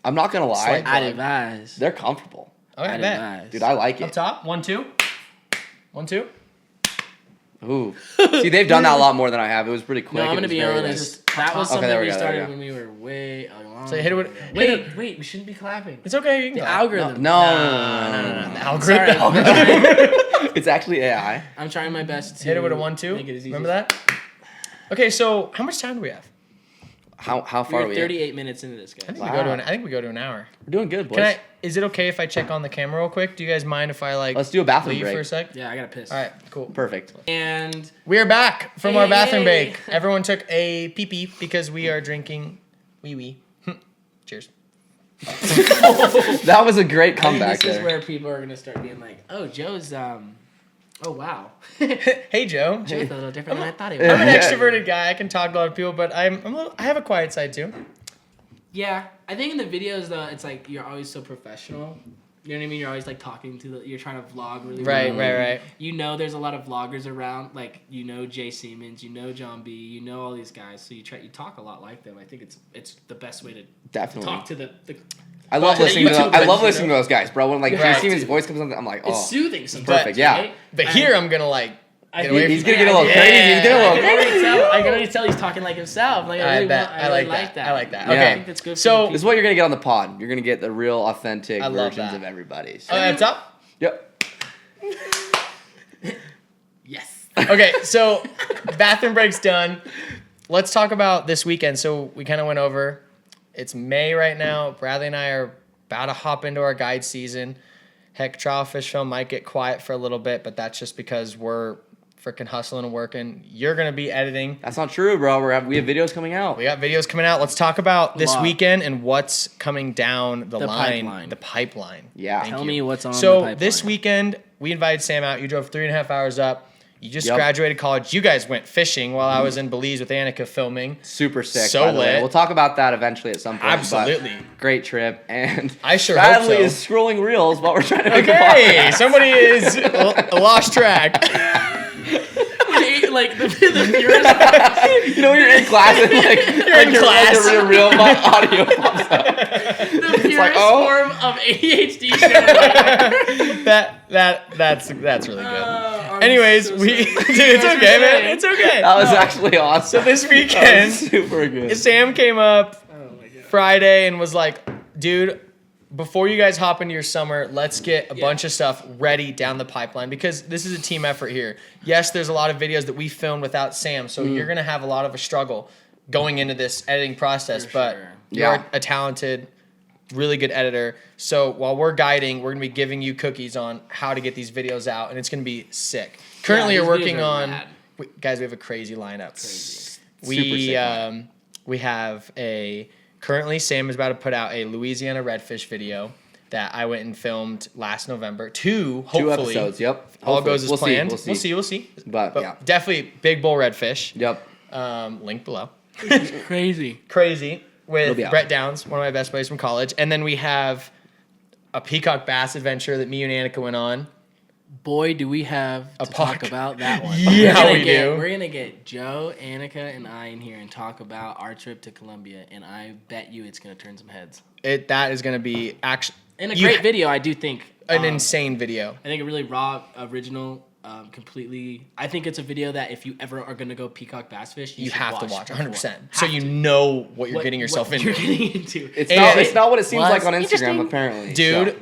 I'm not going to lie. I'd advise. They're comfortable. Okay, I bet. Dude, I like it. Up top. 1, 2. 1, 2. Ooh. See, they've done that a lot more than I have. It was pretty quick. No, I'm going to be honest. That was something we started when we were way along. So hit it with... Wait, we shouldn't be clapping. It's okay. You can clap. Algorithm. No. The algorithm. It's actually AI. I'm trying my best to... Hit it with a 1, 2. Remember that? Okay, so how much time do we have? How far are we? 38 minutes into this, guys. I think we go to an hour. We're doing good, boys. Is it okay if I check on the camera real quick? Do you guys mind if I Let's do a bathroom leave break for a sec? Yeah, I gotta piss. All right, cool. Perfect. And we are back from our bathroom break. Everyone took a pee-pee because we are drinking wee-wee. Cheers. That was a great comeback. This is where people are gonna start being like, "Oh, Joe's oh wow." Hey Joe. Joe's a little different than I thought he was. I'm an extroverted guy. I can talk to a lot of people, but I have a quiet side too. Yeah, I think in the videos though, it's like you're always so professional. You know what I mean? You're always like talking to you're trying to vlog really well. Right. You know, there's a lot of vloggers around. Like Jay Siemens, John B, all these guys. So you talk a lot like them. I think it's the best way to definitely talk to the I love listening to those guys, bro. When Jay Siemens' voice comes on, I'm like, oh, it's soothing sometimes. Perfect, yeah. Right? But here I'm gonna he's gonna get a little crazy. I can already tell he's talking like himself. Like I like that. I like that. Yeah. Okay, I think that's good. So this is what you're gonna get on the pod. You're gonna get the real, authentic versions of everybody's. That's up. Yep. Yes. Okay, so bathroom break's done. Let's talk about this weekend. So we kind of went over. It's May right now. Bradley and I are about to hop into our guide season. Heck, TravelFishFilm might get quiet for a little bit, but that's just because we're freaking hustling and working. You're going to be editing. That's not true, bro. We have videos coming out. We got videos coming out. Let's talk about this weekend and what's coming down the line. Pipeline. The pipeline. Yeah. Tell me what's on the So pipeline. this weekend, we invited Sam out. You drove 3.5 hours up. You just graduated college. You guys went fishing while I was in Belize with Annika filming. Super sick. So by the way. lit. We'll talk about that eventually at some point. Absolutely. Great trip. And I sure Bradley hope so. is scrolling reels while we're trying to make a Okay, podcast. somebody is lost track. Like the viewers. When you're in class and You're in class. Like your real audio pops up. The purest form of ADHD show. That's really good. Anyways, dude, it's okay, man. It's okay. That was actually awesome. So this weekend, super good. Sam came up Friday and was like, dude, before you guys hop into your summer, let's get a bunch of stuff ready down the pipeline because this is a team effort here. Yes, there's a lot of videos that we filmed without Sam, so you're going to have a lot of a struggle going into this editing process, but you're a talented, really good editor. So while we're guiding, we're going to be giving you cookies on how to get these videos out, and it's going to be sick. Currently, you're working on... Guys, we have a crazy lineup. Super sick. We have currently Sam is about to put out a Louisiana redfish video that I went and filmed last November. Two episodes, yep. All goes as planned. We'll see. But yeah. Definitely big bull redfish. Yep. Link below. Crazy. With Brett Downs, one of my best buddies from college. And then we have a peacock bass adventure that me and Annika went on. Boy, do we have to talk about that one. Yeah, we do. We're going to get Joe, Annika, and I in here and talk about our trip to Colombia, and I bet you it's going to turn some heads. That is going to be actually... And a great video, I do think. An insane video. I think a really raw, original, completely... I think it's a video that if you ever are going to go peacock bass fish, you have to watch 100%. So you know what you're getting yourself into. It's not what it seems like on Instagram, apparently. Dude... So.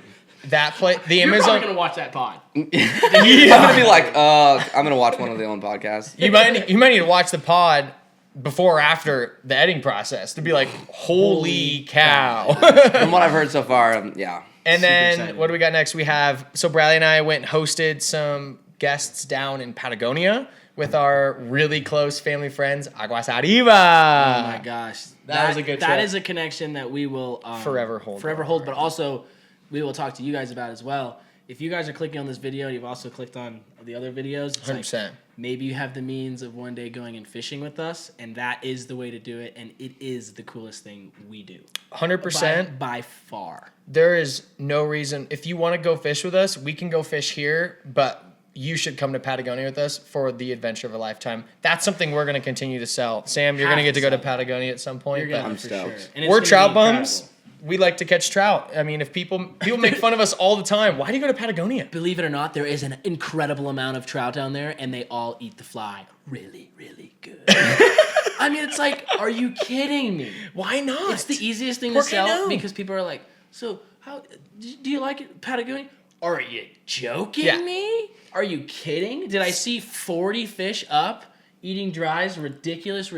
The You're Amazon. probably gonna watch that pod. I'm gonna be like, I'm gonna watch one of the own podcasts. You might need to watch the pod before or after the editing process to be like, holy cow. From what I've heard so far, yeah. And then what do we got next? We have Bradley and I went and hosted some guests down in Patagonia with our really close family friends, Aguas Arriba. Oh my gosh, that was a good trip. That is a connection that we will forever hold. But also we will talk to you guys about as well. If you guys are clicking on this video, you've also clicked on the other videos. 100%. Like, maybe you have the means of one day going and fishing with us, and that is the way to do it, and it is the coolest thing we do. 100%. By far. There is no reason. If you want to go fish with us, we can go fish here, but you should come to Patagonia with us for the adventure of a lifetime. That's something we're going to continue to sell. Sam, you're going to get to go to Patagonia at some point. I'm stoked. Sure. We're trout bums. We like to catch trout. I mean, if people make fun of us all the time, why do you go to Patagonia? Believe it or not, there is an incredible amount of trout down there, and they all eat the fly really, really good. I mean, it's like, are you kidding me? Why not? It's the easiest thing to sell because people are like, so how do you like it, Patagonia? Are you joking me? Are you kidding? Did I see 40 fish up? Eating dries, ridiculous.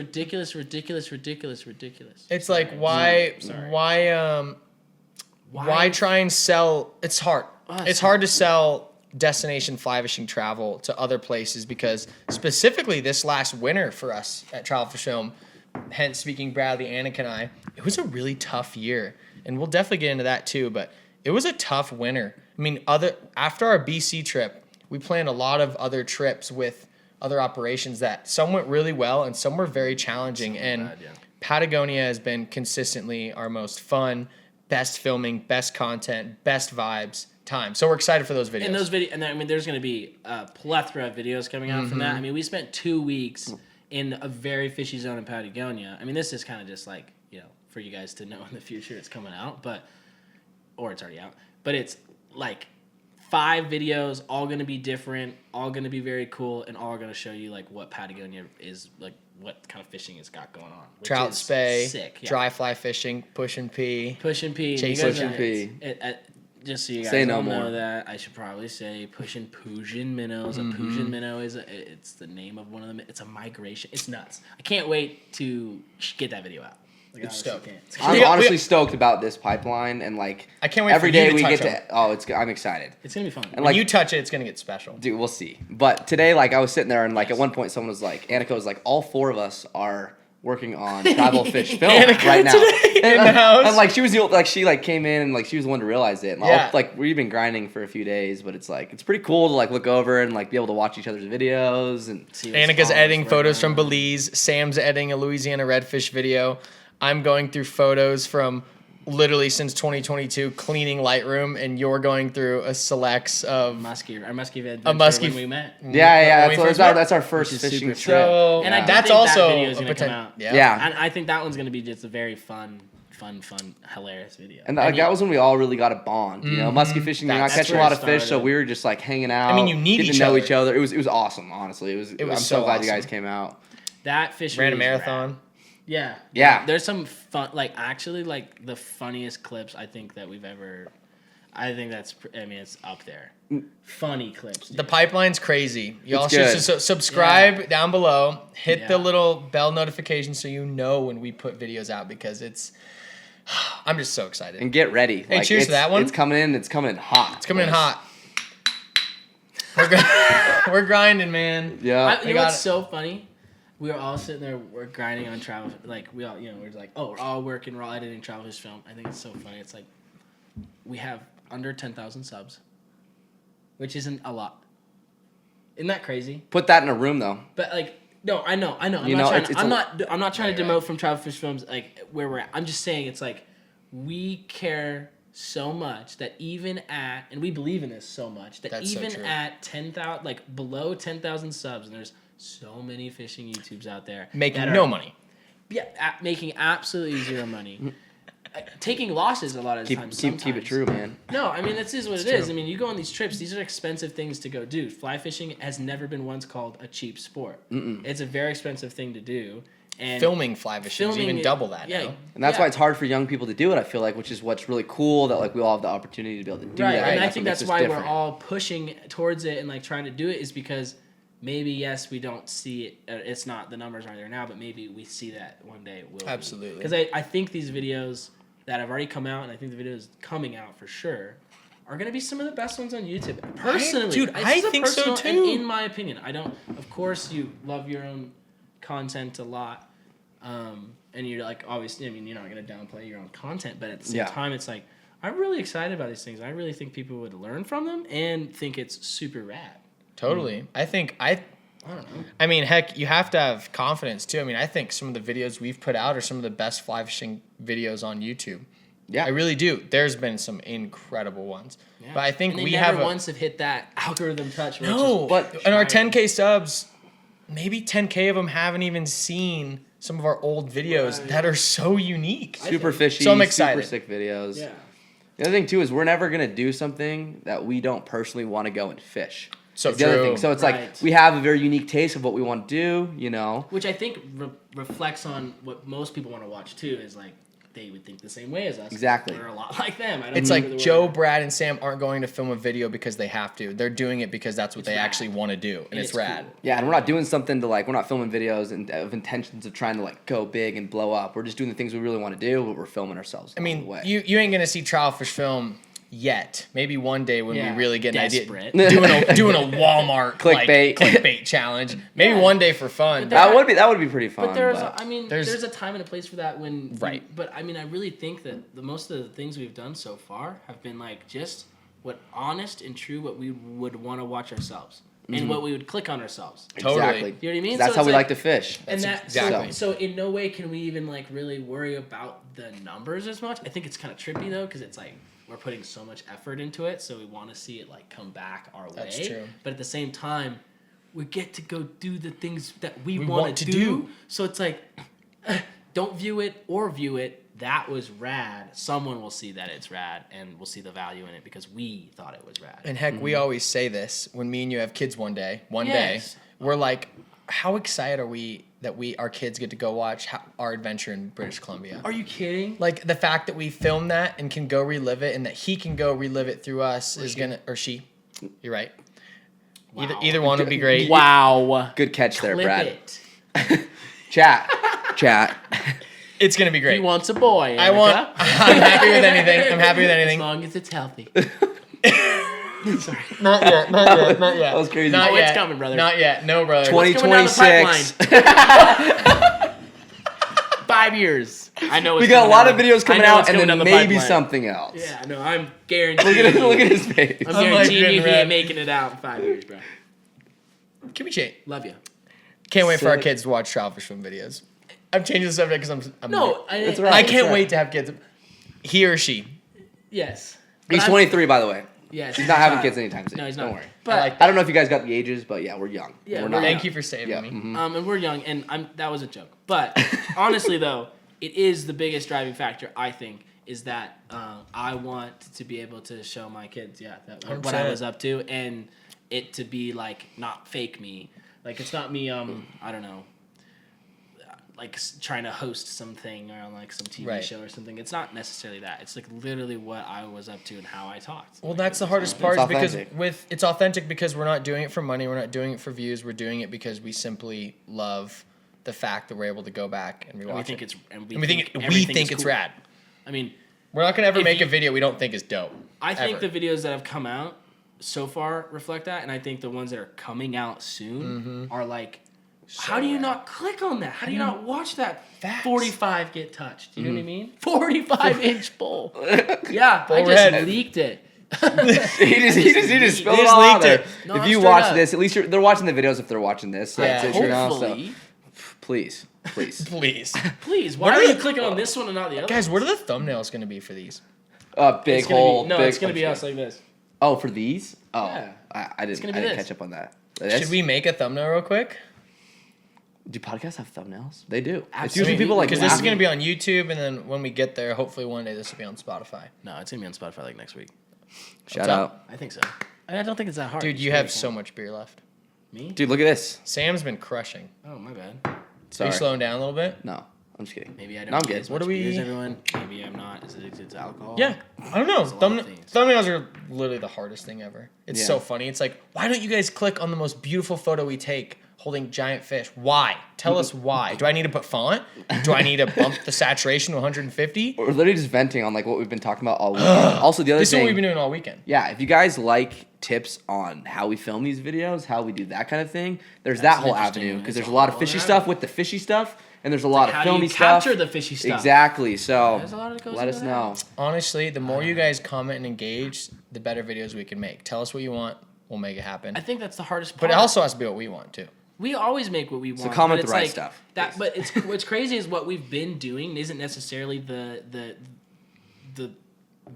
It's like why try and sell? It's hard. It's hard to sell destination fly fishing travel to other places because specifically this last winter for us at TravelFishFilm, hence speaking Bradley, Annika, and I, it was a really tough year, and we'll definitely get into that too. But it was a tough winter. I mean, after our BC trip, we planned a lot of other trips with other operations that some went really well and some were very challenging. Patagonia has been consistently our most fun, best filming, best content, best vibes time. So we're excited for those videos. And there's going to be a plethora of videos coming out from that. I mean, we spent 2 weeks in a very fishy zone in Patagonia. I mean, this is kind of just like, for you guys to know in the future it's coming out, or it's already out. But it's like 5 videos, all going to be different, all going to be very cool, and all going to show you like what Patagonia is, like what kind of fishing it's got going on. Trout spay, sick, dry fly fishing, push and pee. Chase push and pee. Just so you guys all know that, I should probably say pushing Pujin minnows. A Pujin minnow it's the name of one of them. It's a migration. It's nuts. I can't wait to get that video out. It's stoked. I'm honestly stoked about this pipeline, and like I can't wait every for day you to we touch get to. I'm excited. It's gonna be fun. And when you touch it, it's gonna get special. Dude, we'll see. But today, like I was sitting there, and like at one point, someone was like, Annika was like, all 4 of us are working on TravelFishFilm right now. In the house. And like she was she came in and like she was the one to realize it. And like we've been grinding for a few days, but it's like it's pretty cool to like look over and like be able to watch each other's videos and see. Annika's editing photos from Belize. Sam's editing a Louisiana redfish video. I'm going through photos from literally since 2022, cleaning Lightroom, and you're going through a selects of our muskie adventure when we met. Yeah, that's our first fishing trip. So, and I that's think also that video is going to come out. Yeah. And I think that one's going to be just a very fun, hilarious video. And that was when we all really got a bond. Muskie fishing, you're not catching a lot of fish, so we were just like hanging out. I mean, you need getting to know each other. It was awesome, honestly. I'm so glad you guys came out. That fish ran a marathon. Yeah. There's some fun, the funniest clips I think that we've ever. I think it's up there. Funny clips. Dude. The pipeline's crazy. Y'all should subscribe down below. Hit the little bell notification so you know when we put videos out because it's. I'm just so excited. And get ready. Hey, cheers to that one. It's coming in. It's coming in hot. It's coming in hot. We're grinding, man. Yeah. You know what's so funny? we were all sitting there, we're grinding on travel, like we all, we're like, oh, we're all working, we're all editing TravelFishFilm. I think it's so funny. It's like we have under 10,000 subs, which isn't a lot. Isn't that crazy? Put that in a room though. But like, no, I know. I'm not trying to demote from TravelFishFilm's like where we're at. I'm just saying it's like we care so much that even at, and we believe in this so much that That's even so true. at 10,000, like below 10,000 subs, and there's so many fishing YouTubes out there Making no money. Yeah, making absolutely zero money. Taking losses a lot of times. Keep it true, man. No, I mean, this is what it is. I mean, you go on these trips, these are expensive things to go do. Fly fishing has never been once called a cheap sport. It's a very expensive thing to do. And Filming fly fishing is even double that now. And that's why it's hard for young people to do it, I feel like, which is what's really cool that like we all have the opportunity to be able to do that. And I what think makes that's us why different. we're all pushing towards it and like trying to do it is because maybe, yes, we don't see it. It's not, the numbers aren't there now, but maybe we see that one day it will. Absolutely. Because I think these videos that have already come out, and I think the videos coming out for sure, are going to be some of the best ones on YouTube. Personally, I think so too. And in my opinion, I don't. Of course, you love your own content a lot, and you're like obviously. I mean, you're not going to downplay your own content, but at the same time, it's like I'm really excited about these things. I really think people would learn from them and think it's super rad. Totally. I don't know. I mean, heck, you have to have confidence too. I mean, I think some of the videos we've put out are some of the best fly fishing videos on YouTube. Yeah, I really do. There's been some incredible ones, but I think we never once have hit that algorithm touch. But in our 10K subs, maybe 10K of them haven't even seen some of our old videos that are so unique. Super fishy, so I'm excited. super sick videos. Yeah. The other thing too is we're never gonna do something that we don't personally want to go and fish. So the other thing. So it's like we have a very unique taste of what we want to do, Which I think reflects on what most people want to watch too. Is like they would think the same way as us. Exactly. We're a lot like them. It's like Joe, Brad, and Sam aren't going to film a video because they have to. They're doing it because that's what they actually want to do, and it's rad. Cool. Yeah, and we're not doing something to like. We're not filming videos of intentions of trying to like go big and blow up. We're just doing the things we really want to do, but we're filming ourselves. I mean, you ain't gonna see TravelFishFilm yet. Maybe one day when we really get an idea, doing a Walmart clickbait challenge. Maybe one day for fun. That would be pretty fun. But there's a time and a place for that when. Right. But I mean, I really think that most of the things we've done so far have been like just what honest and true what we would want to watch ourselves. And what we would click on ourselves. Totally. You know what I mean? That's how we like to fish. And exactly. So in no way can we even like really worry about the numbers as much. I think it's kind of trippy though, because it's like we're putting so much effort into it, so we want to see it like come back our way. That's true. But at the same time, we get to go do the things that we want to do. So it's like, don't view it or view it. That was rad. Someone will see that it's rad and will see the value in it because we thought it was rad. And heck, we always say this when me and you have kids one day, we're like, how excited are we that our kids get to go watch our adventure in British Columbia? Are you kidding? Like the fact that we filmed that and can go relive it and that he can go relive it through us or she. You're right. Wow. Either one would be great. Wow. Good catch there, Brad. Chat. It's going to be great. He wants a boy, Annika. I'm happy with anything. As long as it's healthy. Sorry. Not yet. That was crazy. Not yet. It's coming, brother. Not yet. No, brother. 2026. 5 years. I know. We got a lot of videos coming out, and then maybe something else. Yeah, no, I'm guaranteeing. Look at his face. I'm guaranteeing you he ain't making it out in 5 years, bro. Can we change? Love you. Can't wait for our kids to watch TravelFishFilm videos. I'm changing the subject because I'm that's right. I can't wait to have kids. He or she. Yes. He's 23, by the way. Yes. He's not having kids anytime soon. No, he's not. Don't worry. But I don't know if you guys got the ages, but yeah, we're young. Yeah, we're not. Thank you for saving me. Mm-hmm. And we're young, and that was a joke. But honestly, though, it is the biggest driving factor, I think, is that I want to be able to show my kids, what I was up to, and it to be like not fake me. Like it's not me. I don't know. Like trying to host something or on like some TV show or something. It's not necessarily that. It's like literally what I was up to and how I talked. Well, that's the hardest part is because it's authentic because we're not doing it for money. We're not doing it for views. We're doing it because we simply love the fact that we're able to go back and rewatch it. We think it's rad. I mean, we're not gonna ever make a video we don't think is dope. I think the videos that have come out so far reflect that, and I think the ones that are coming out soon are like How do you not click on that? How do you not watch that Facts. 45 get touched? You know what I mean? 45-inch bowl. Yeah, Bull I just red. leaked it. he just spilled He it just all out leaked there. it. No, If you straight watch up. this, at least they're watching the videos if they're watching this. Yeah, That's it, you know, so Hopefully. please. Please. Please, What why are are you the- clicking on this one and not the other? Guys, what are the thumbnails going to be for these? Big It's gonna hole. be, no, big it's gonna be punch. us like this. Oh, for these? Oh, Yeah. I didn't. gonna I be didn't this. catch up on that. Should we make a thumbnail real quick? Do podcasts have thumbnails? They do. It's Absolutely. usually people like Because this is laughing. going to be on YouTube, and then when we get there, hopefully one day this will be on Spotify. No, it's gonna be on Spotify like next week. Shout What's up? out, I think so. I don't think it's that hard. Dude, It's you really have fun. so much beer left. Me? dude. Look at this. Sam's been crushing. Oh, my bad. Are Sorry. you slowing down a little bit? No, I'm just kidding. Maybe I don't No, I'm get good. as What much do we- beer as everyone. Maybe I'm not as addicted to alcohol. Yeah. I don't know. There's a lot of things. Thumbnails are literally the hardest thing ever. It's Yeah. so funny. It's like, why don't you guys click on the most beautiful photo we take holding giant fish? Why? Tell us why. Do I need to put font? Do I need to bump the saturation to 150? We're literally just venting on like what we've been talking about all weekend. Also, the other This is thing. what we've been doing all weekend. Yeah, if you guys like tips on how we film these videos, how we do that kind of thing, there's that an whole interesting- avenue because it's there's a a lot of whole fishy other stuff with the fishy stuff, and there's a lot how of do you filmy stuff. capture the fishy stuff? Exactly. So There's a lot that goes let into us know. Honestly, the more you guys comment and engage, the better videos we can make. Tell us what you want. We'll make it happen. I think that's the hardest But part. it also has to be what we want, too. We always make what we want. comment but the it's right like stuff, That, please. but it's what's crazy is what we've been doing isn't necessarily the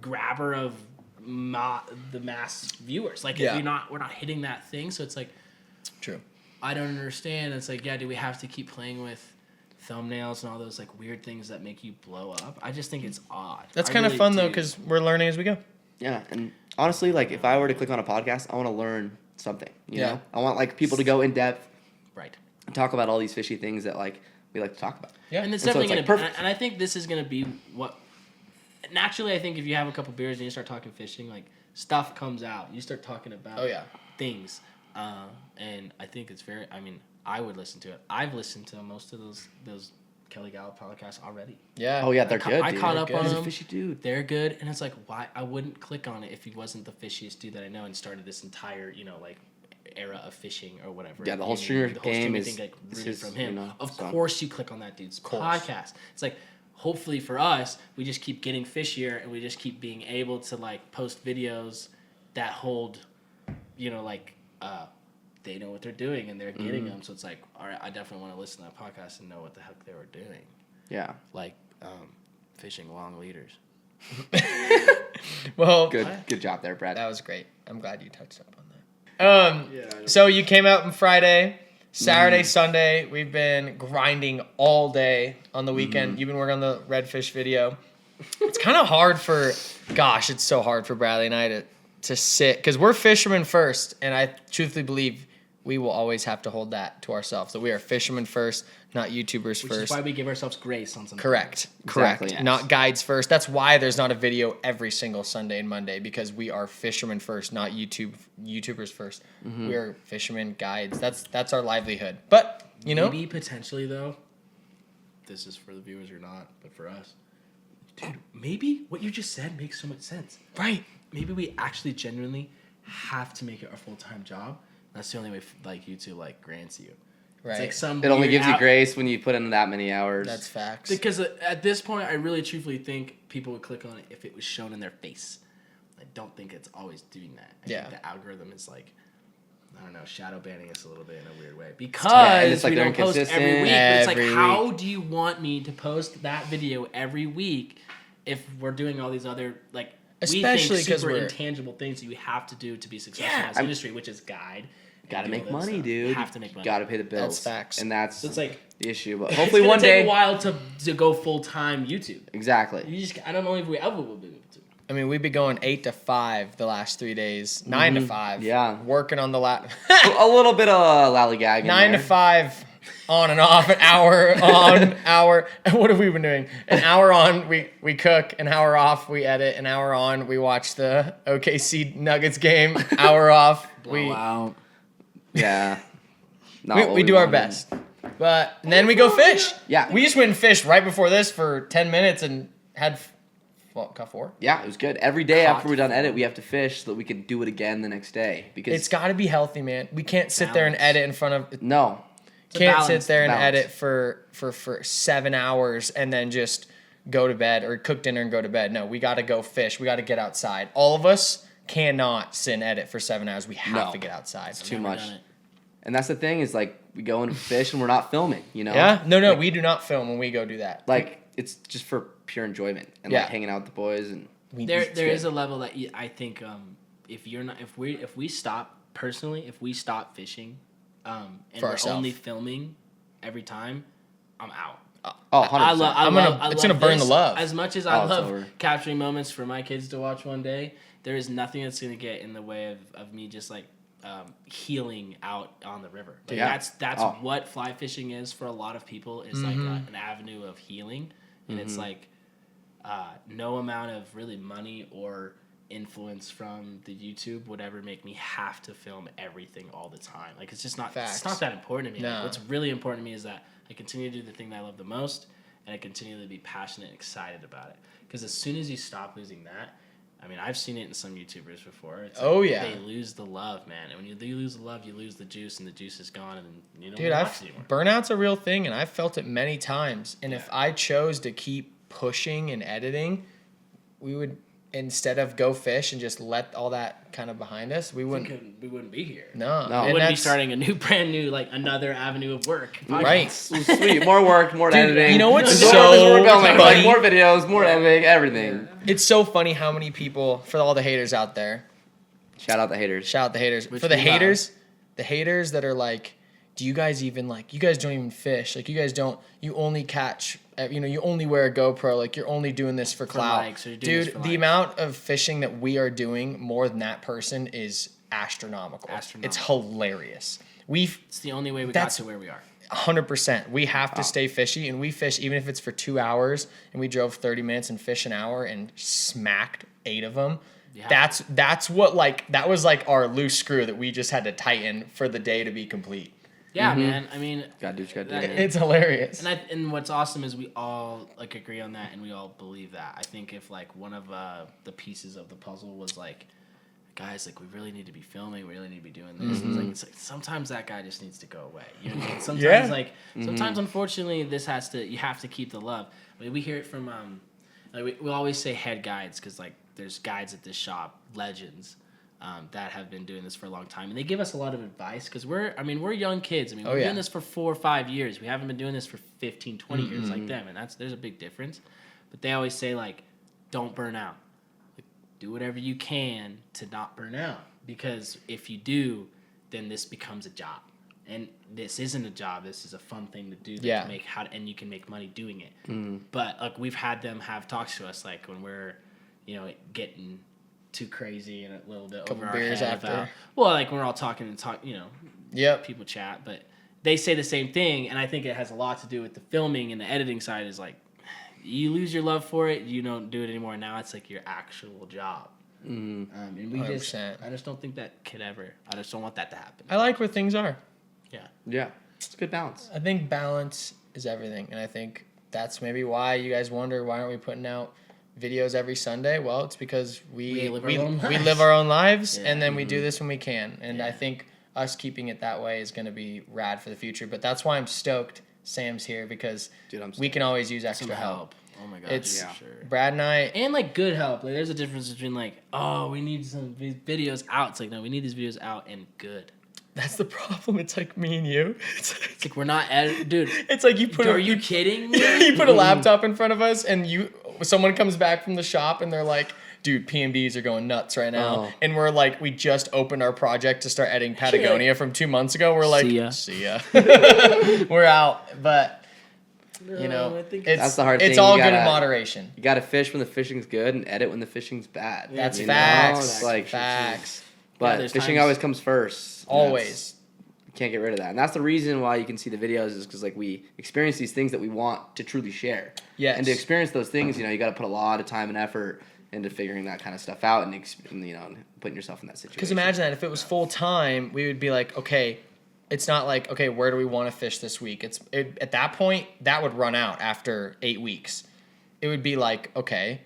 grabber of the mass viewers. Like Yeah. we're not hitting that thing. So it's like True. I don't understand. It's like, yeah, do we have to keep playing with thumbnails and all those like weird things that make you blow up? I just think it's odd. That's I kind of really fun, though, do. because we're learning as we go. Yeah, and honestly, like if I were to click on a podcast, I want to learn something. You Yeah. know, I want like people to go in depth Right. and talk about all these fishy things that like we like to talk about. Yeah. And it's And so definitely it's, gonna like, be, and I think this is gonna be what. Naturally, I think if you have a couple beers and you start talking fishing, like stuff comes out. You start talking about Oh, yeah. things, and I think it's very. I mean, I would listen to it. I've listened to most of those Kelly Gallup podcasts already. Yeah. Oh yeah, they're good. I dude. caught They're up good. on He's a them. fishy dude. They're good, and it's like why I wouldn't click on it if he wasn't the fishiest dude that I know and started this entire like era of fishing or whatever. Yeah, the whole And streamer the whole game streamer is- thing, like, is rooted his, from him. you know, of so. course, you click on that dude's podcast. It's like hopefully for us, we just keep getting fishier and we just keep being able to like post videos that hold, like they know what they're doing and they're getting them. So it's like, all right, I definitely want to listen to that podcast and know what the heck they were doing, Yeah, like fishing long leaders. Well, good job there, Brad. that was great. I'm glad you touched up on that. So you came out on Friday, Saturday, Sunday. We've been grinding all day on the weekend. You've been working on the redfish video. It's kind of hard it's so hard for Bradley and I to sit because we're fishermen first, and I truthfully believe we will always have to hold that to ourselves that we are fishermen first, not YouTubers Which first. is why we give ourselves grace on something. Correct. Exactly. Not guides first. That's why there's not a video every single Sunday and Monday because we are fishermen first, not YouTubers 1st. We are fishermen guides. That's our livelihood. But Maybe potentially though, this is for the viewers or not, but for us, dude, maybe what you just said makes so much sense. right. Maybe we actually genuinely have to make it our full-time job. That's the only way like YouTube like grants you. Right. It's like some It only weird gives you out- grace when you put in that many hours. That's facts. Because at this point, I really truthfully think people would click on it if it was shown in their face. I don't think it's always doing that. I Yeah. think the algorithm is like, I don't know, shadow banning us a little bit in a weird way. and Because it's like we they're don't post every inconsistent. week. But it's like, Every how do you want me to post that video every week if we're doing all these other, like, Especially we 'cause think super we're- intangible things that you have to do to be successful Yeah, in this I'm- industry, which is guide. Gotta and do make all that money, stuff. dude. You have to make money. Gotta pay the bills. That's facts. And that's So it's like, the issue. But it's hopefully gonna one take day. a while to go full-time YouTube. Exactly. You just, I don't know if we ever will be able to. I mean, we've been going 8 to 5 the last 3 days. 9 to 5. Yeah. Working on the A little bit of lollygag. 9 to 5 on and off, an hour on, hour. And what have we been doing? An hour on, we cook. An hour off, we edit. An hour on, we watch the OKC Nuggets game. Hour off, Blowout. Yeah. Not we, what we do our wanted. best. But and then we go fish. Yeah. We just went and fished right before this for 10 minutes and had, caught 4? Yeah, it was good. Every day Caught after we're done edit, we have to fish so that we can do it again the next day. Because It's got to be healthy, man. We can't sit there and Balance. edit in front of. no, Can't sit there and balance. edit for 7 hours and then just go to bed or cook dinner and go to bed. No, we got to go fish. We got to get outside. All of us cannot sit and edit for 7 hours. We have to get outside. It's too much. And that's the thing is like we go and fish and we're not filming, you know? Yeah? No, we do not film when we go do that. Like it's just for pure enjoyment and like hanging out with the boys and there is a level that I think if we stop fishing and for we're ourselves. only filming every time, I'm out. Oh, 100%. It's gonna burn the love. As much as I it's love over. capturing moments for my kids to watch one day, there is nothing that's gonna get in the way of me just like healing out on the river. Like, that's what fly fishing is for a lot of people. Is like an avenue of healing, and it's like no amount of really money or influence from the YouTube would ever make me have to film everything all the time. Like it's just not. Facts. It's not that important to me. No. Like, what's really important to me is that I continue to do the thing that I love the most, and I continue to be passionate and excited about it. Because as soon as you stop losing that, I mean, I've seen it in some YouTubers before. It's like they lose the love, man. And when you lose the love, you lose the juice, and the juice is gone, and you don't watch it anymore. Burnout's a real thing, and I've felt it many times. And if I chose to keep pushing and editing, we would, instead of go fish and just let all that kind of behind us, we wouldn't be here. No. We wouldn't be starting a brand new, like another avenue of work. Right. Sweet. More work, more editing. You know what's more so filming, funny? like more videos, more editing, everything. It's so funny how many people, for all the haters out there, Shout out the haters. For the haters that are like, do you guys even like, you guys don't even fish. Like you only catch, you only wear a GoPro. Like you're only doing this for clout. likes, or you're doing this Dude, for the likes. amount of fishing that we are doing more than that person is astronomical. It's hilarious. It's the only way we got to where we are. 100%. We have to stay fishy, and we fish even if it's for 2 hours, and we drove 30 minutes and fish an hour and smacked 8 of them. Yeah. That's what that was like our loose screw that we just had to tighten for the day to be complete. Yeah, man. I mean, Gotta do what you gotta do. It's hilarious. And what's awesome is we all like agree on that, and we all believe that. I think if like one of the pieces of the puzzle was like, guys, like we really need to be filming, we really need to be doing this. It's like sometimes that guy just needs to go away. You know what I mean? Sometimes sometimes unfortunately you have to keep the love. I mean, we hear it from we always say head guides because like there's guides at this shop, legends. That have been doing this for a long time, and they give us a lot of advice because we're young kids. I mean, we're doing this for 4 or 5 years. We haven't been doing this for 15, 20 years like them, and there's a big difference. But they always say like, don't burn out. Like, do whatever you can to not burn out, because if you do, then this becomes a job, and this isn't a job. This is a fun thing to do. And you can make money doing it. But like we've had them have talks to us like when we're, getting too crazy and a little bit over our head about, like we're all talking, people chat, but they say the same thing, and I think it has a lot to do with the filming and the editing side. Is like you lose your love for it, you don't do it anymore. Now it's like your actual job, and we 100%. I just don't think that could ever. I just don't want that to happen. I like where things are. Yeah, it's a good balance. I think balance is everything, and I think that's maybe why you guys wonder why aren't we putting out videos every Sunday. Well, it's because we live our own lives, and then we do this when we can. And I think us keeping it that way is going to be rad for the future. But that's why I'm stoked Sam's here, because we can always use extra help. Oh my god, it's for sure. Brad and I, and like good help. Like there's a difference between like, oh, we need some videos out. It's like, no, we need these videos out and good. That's the problem. It's like me and you. It's like we're not dude. It's like you put. Are you kidding me? You put a laptop in front of us, and someone comes back from the shop, and they're like, "Dude, PMDs are going nuts right now." And we're like, we just opened our project to start editing Patagonia from 2 months ago. We're like, see ya. We're out, but I think that's the hard thing. It's all good in moderation. You gotta fish when the fishing's good and edit when the fishing's bad. That's facts. It's like facts. But fishing always comes first. Always. You can't get rid of that. And that's the reason why you can see the videos, is because like we experience these things that we want to truly share. Yes. And to experience those things, you got to put a lot of time and effort into figuring that kind of stuff out and putting yourself in that situation. Because imagine that if it was full time, we would be like, okay, it's not like, okay, where do we want to fish this week? At that point, that would run out after 8 weeks. It would be like, okay,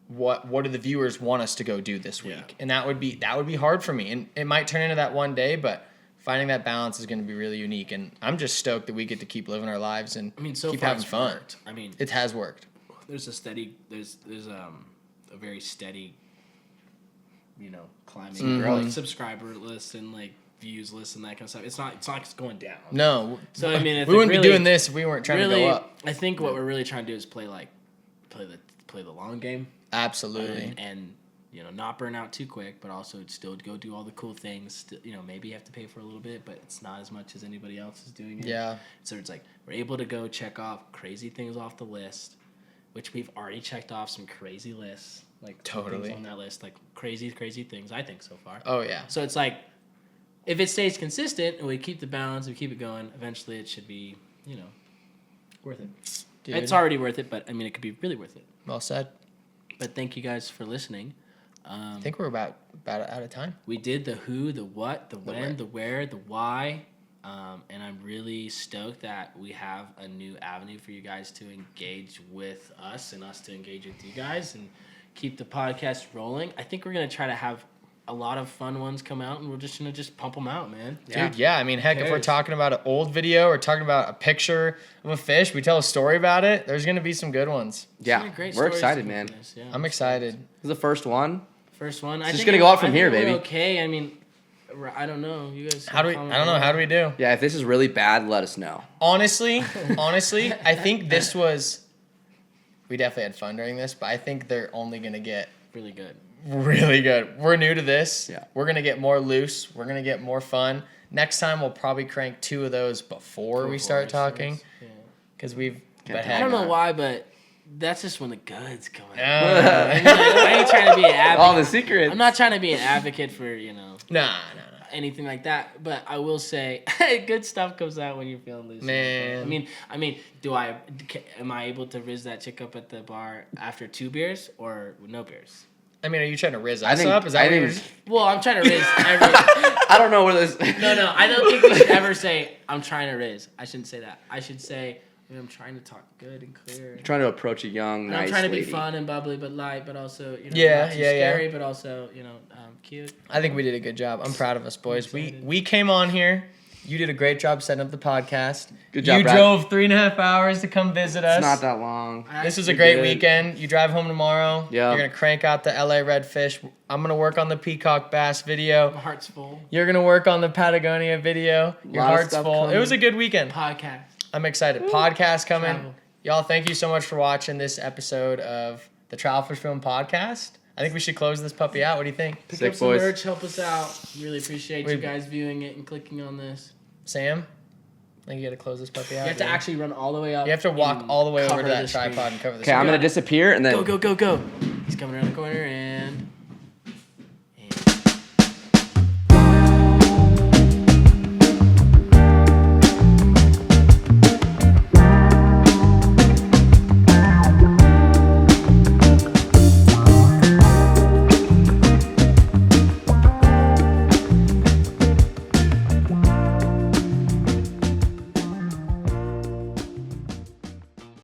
what do the viewers want us to go do this week? And that would be hard for me. And it might turn into that one day, but finding that balance is going to be really unique. And I'm just stoked that we get to keep living our lives and so keep far having it's fun. worked. I mean, it has worked. There's a very steady, climbing subscriber list and like views list and that kind of stuff. It's not like it's going down. No. So I mean, we wouldn't be doing this if we weren't trying to go up. I think what we're really trying to do is play the long game. Absolutely. And not burn out too quick, but also still go do all the cool things. Maybe you have to pay for a little bit, but it's not as much as anybody else is doing it. Yeah. So it's like we're able to go check off crazy things off the list, which we've already checked off some crazy lists. Like totally things on that list, like crazy things I think so far. Oh yeah. So it's like if it stays consistent and we keep the balance, we keep it going, eventually it should be, worth it. Dude. It's already worth it, but I mean it could be really worth it. Well said. But thank you guys for listening. I think we're about out of time. We did the who, the what, the when, the where, the why. And I'm really stoked that we have a new avenue for you guys to engage with us and us to engage with you guys and keep the podcast rolling. I think we're going to try to have a lot of fun ones come out, and we're just going to just pump them out, man. Dude, yeah. I mean, heck, if we're talking about an old video or talking about a picture of a fish, we tell a story about it, there's going to be some good ones. Yeah, we're excited, man. Yeah, I'm excited. This is the first one. First one. It's just going to go out from here, baby. Okay, I mean, I don't know. You guys. I don't know. How do we do? Yeah, if this is really bad, let us know. Honestly, I think this was... We definitely had fun during this, but I think they're only going to get... Really good. Really good. We're new to this. Yeah. We're going to get more loose. We're going to get more fun. Next time, we'll probably crank 2 of those before we start talking. Because we've... I don't know why, but... That's just when the goods come out. I ain't trying to be an advocate. All the secrets. I'm not trying to be an advocate for, Nah. anything like that. But I will say, good stuff comes out when you're feeling loose. Man. I mean, am I able to riz that chick up at the bar after 2 beers or no beers? I mean, are you trying to riz us up? Is that what you're... Well, I'm trying to riz every... I don't know where this... No, I don't think we should ever say, I'm trying to riz. I shouldn't say that. I should say... I'm trying to talk good and clear. You're trying to approach a young, nice I'm trying to be lady. fun and bubbly, but light, but also, not too scary, but also, cute. I think we did a good job. I'm proud of us, boys. We came on here. You did a great job setting up the podcast. Good job, You Brad. drove 3.5 hours to come visit us. It's not that long. This was a great weekend. You drive home tomorrow. Yeah. You're going to crank out the LA redfish. I'm going to work on the peacock bass video. My heart's full. You're going to work on the Patagonia video. Your heart's full. coming. It was a good weekend. Podcast. I'm excited. Podcast coming. Travel. Y'all, thank you so much for watching this episode of the TravelFishFilm podcast. I think we should close this puppy out. What do you think? Pick Sick, up some boys. merch. Help us out. Really appreciate you guys viewing it and clicking on this. Sam? I think you got to close this puppy out. You have to actually run all the way up. You have to walk and all the way over cover to that the screen. tripod and cover the Okay, I'm screen. going to disappear and then... Go. He's coming around the corner and...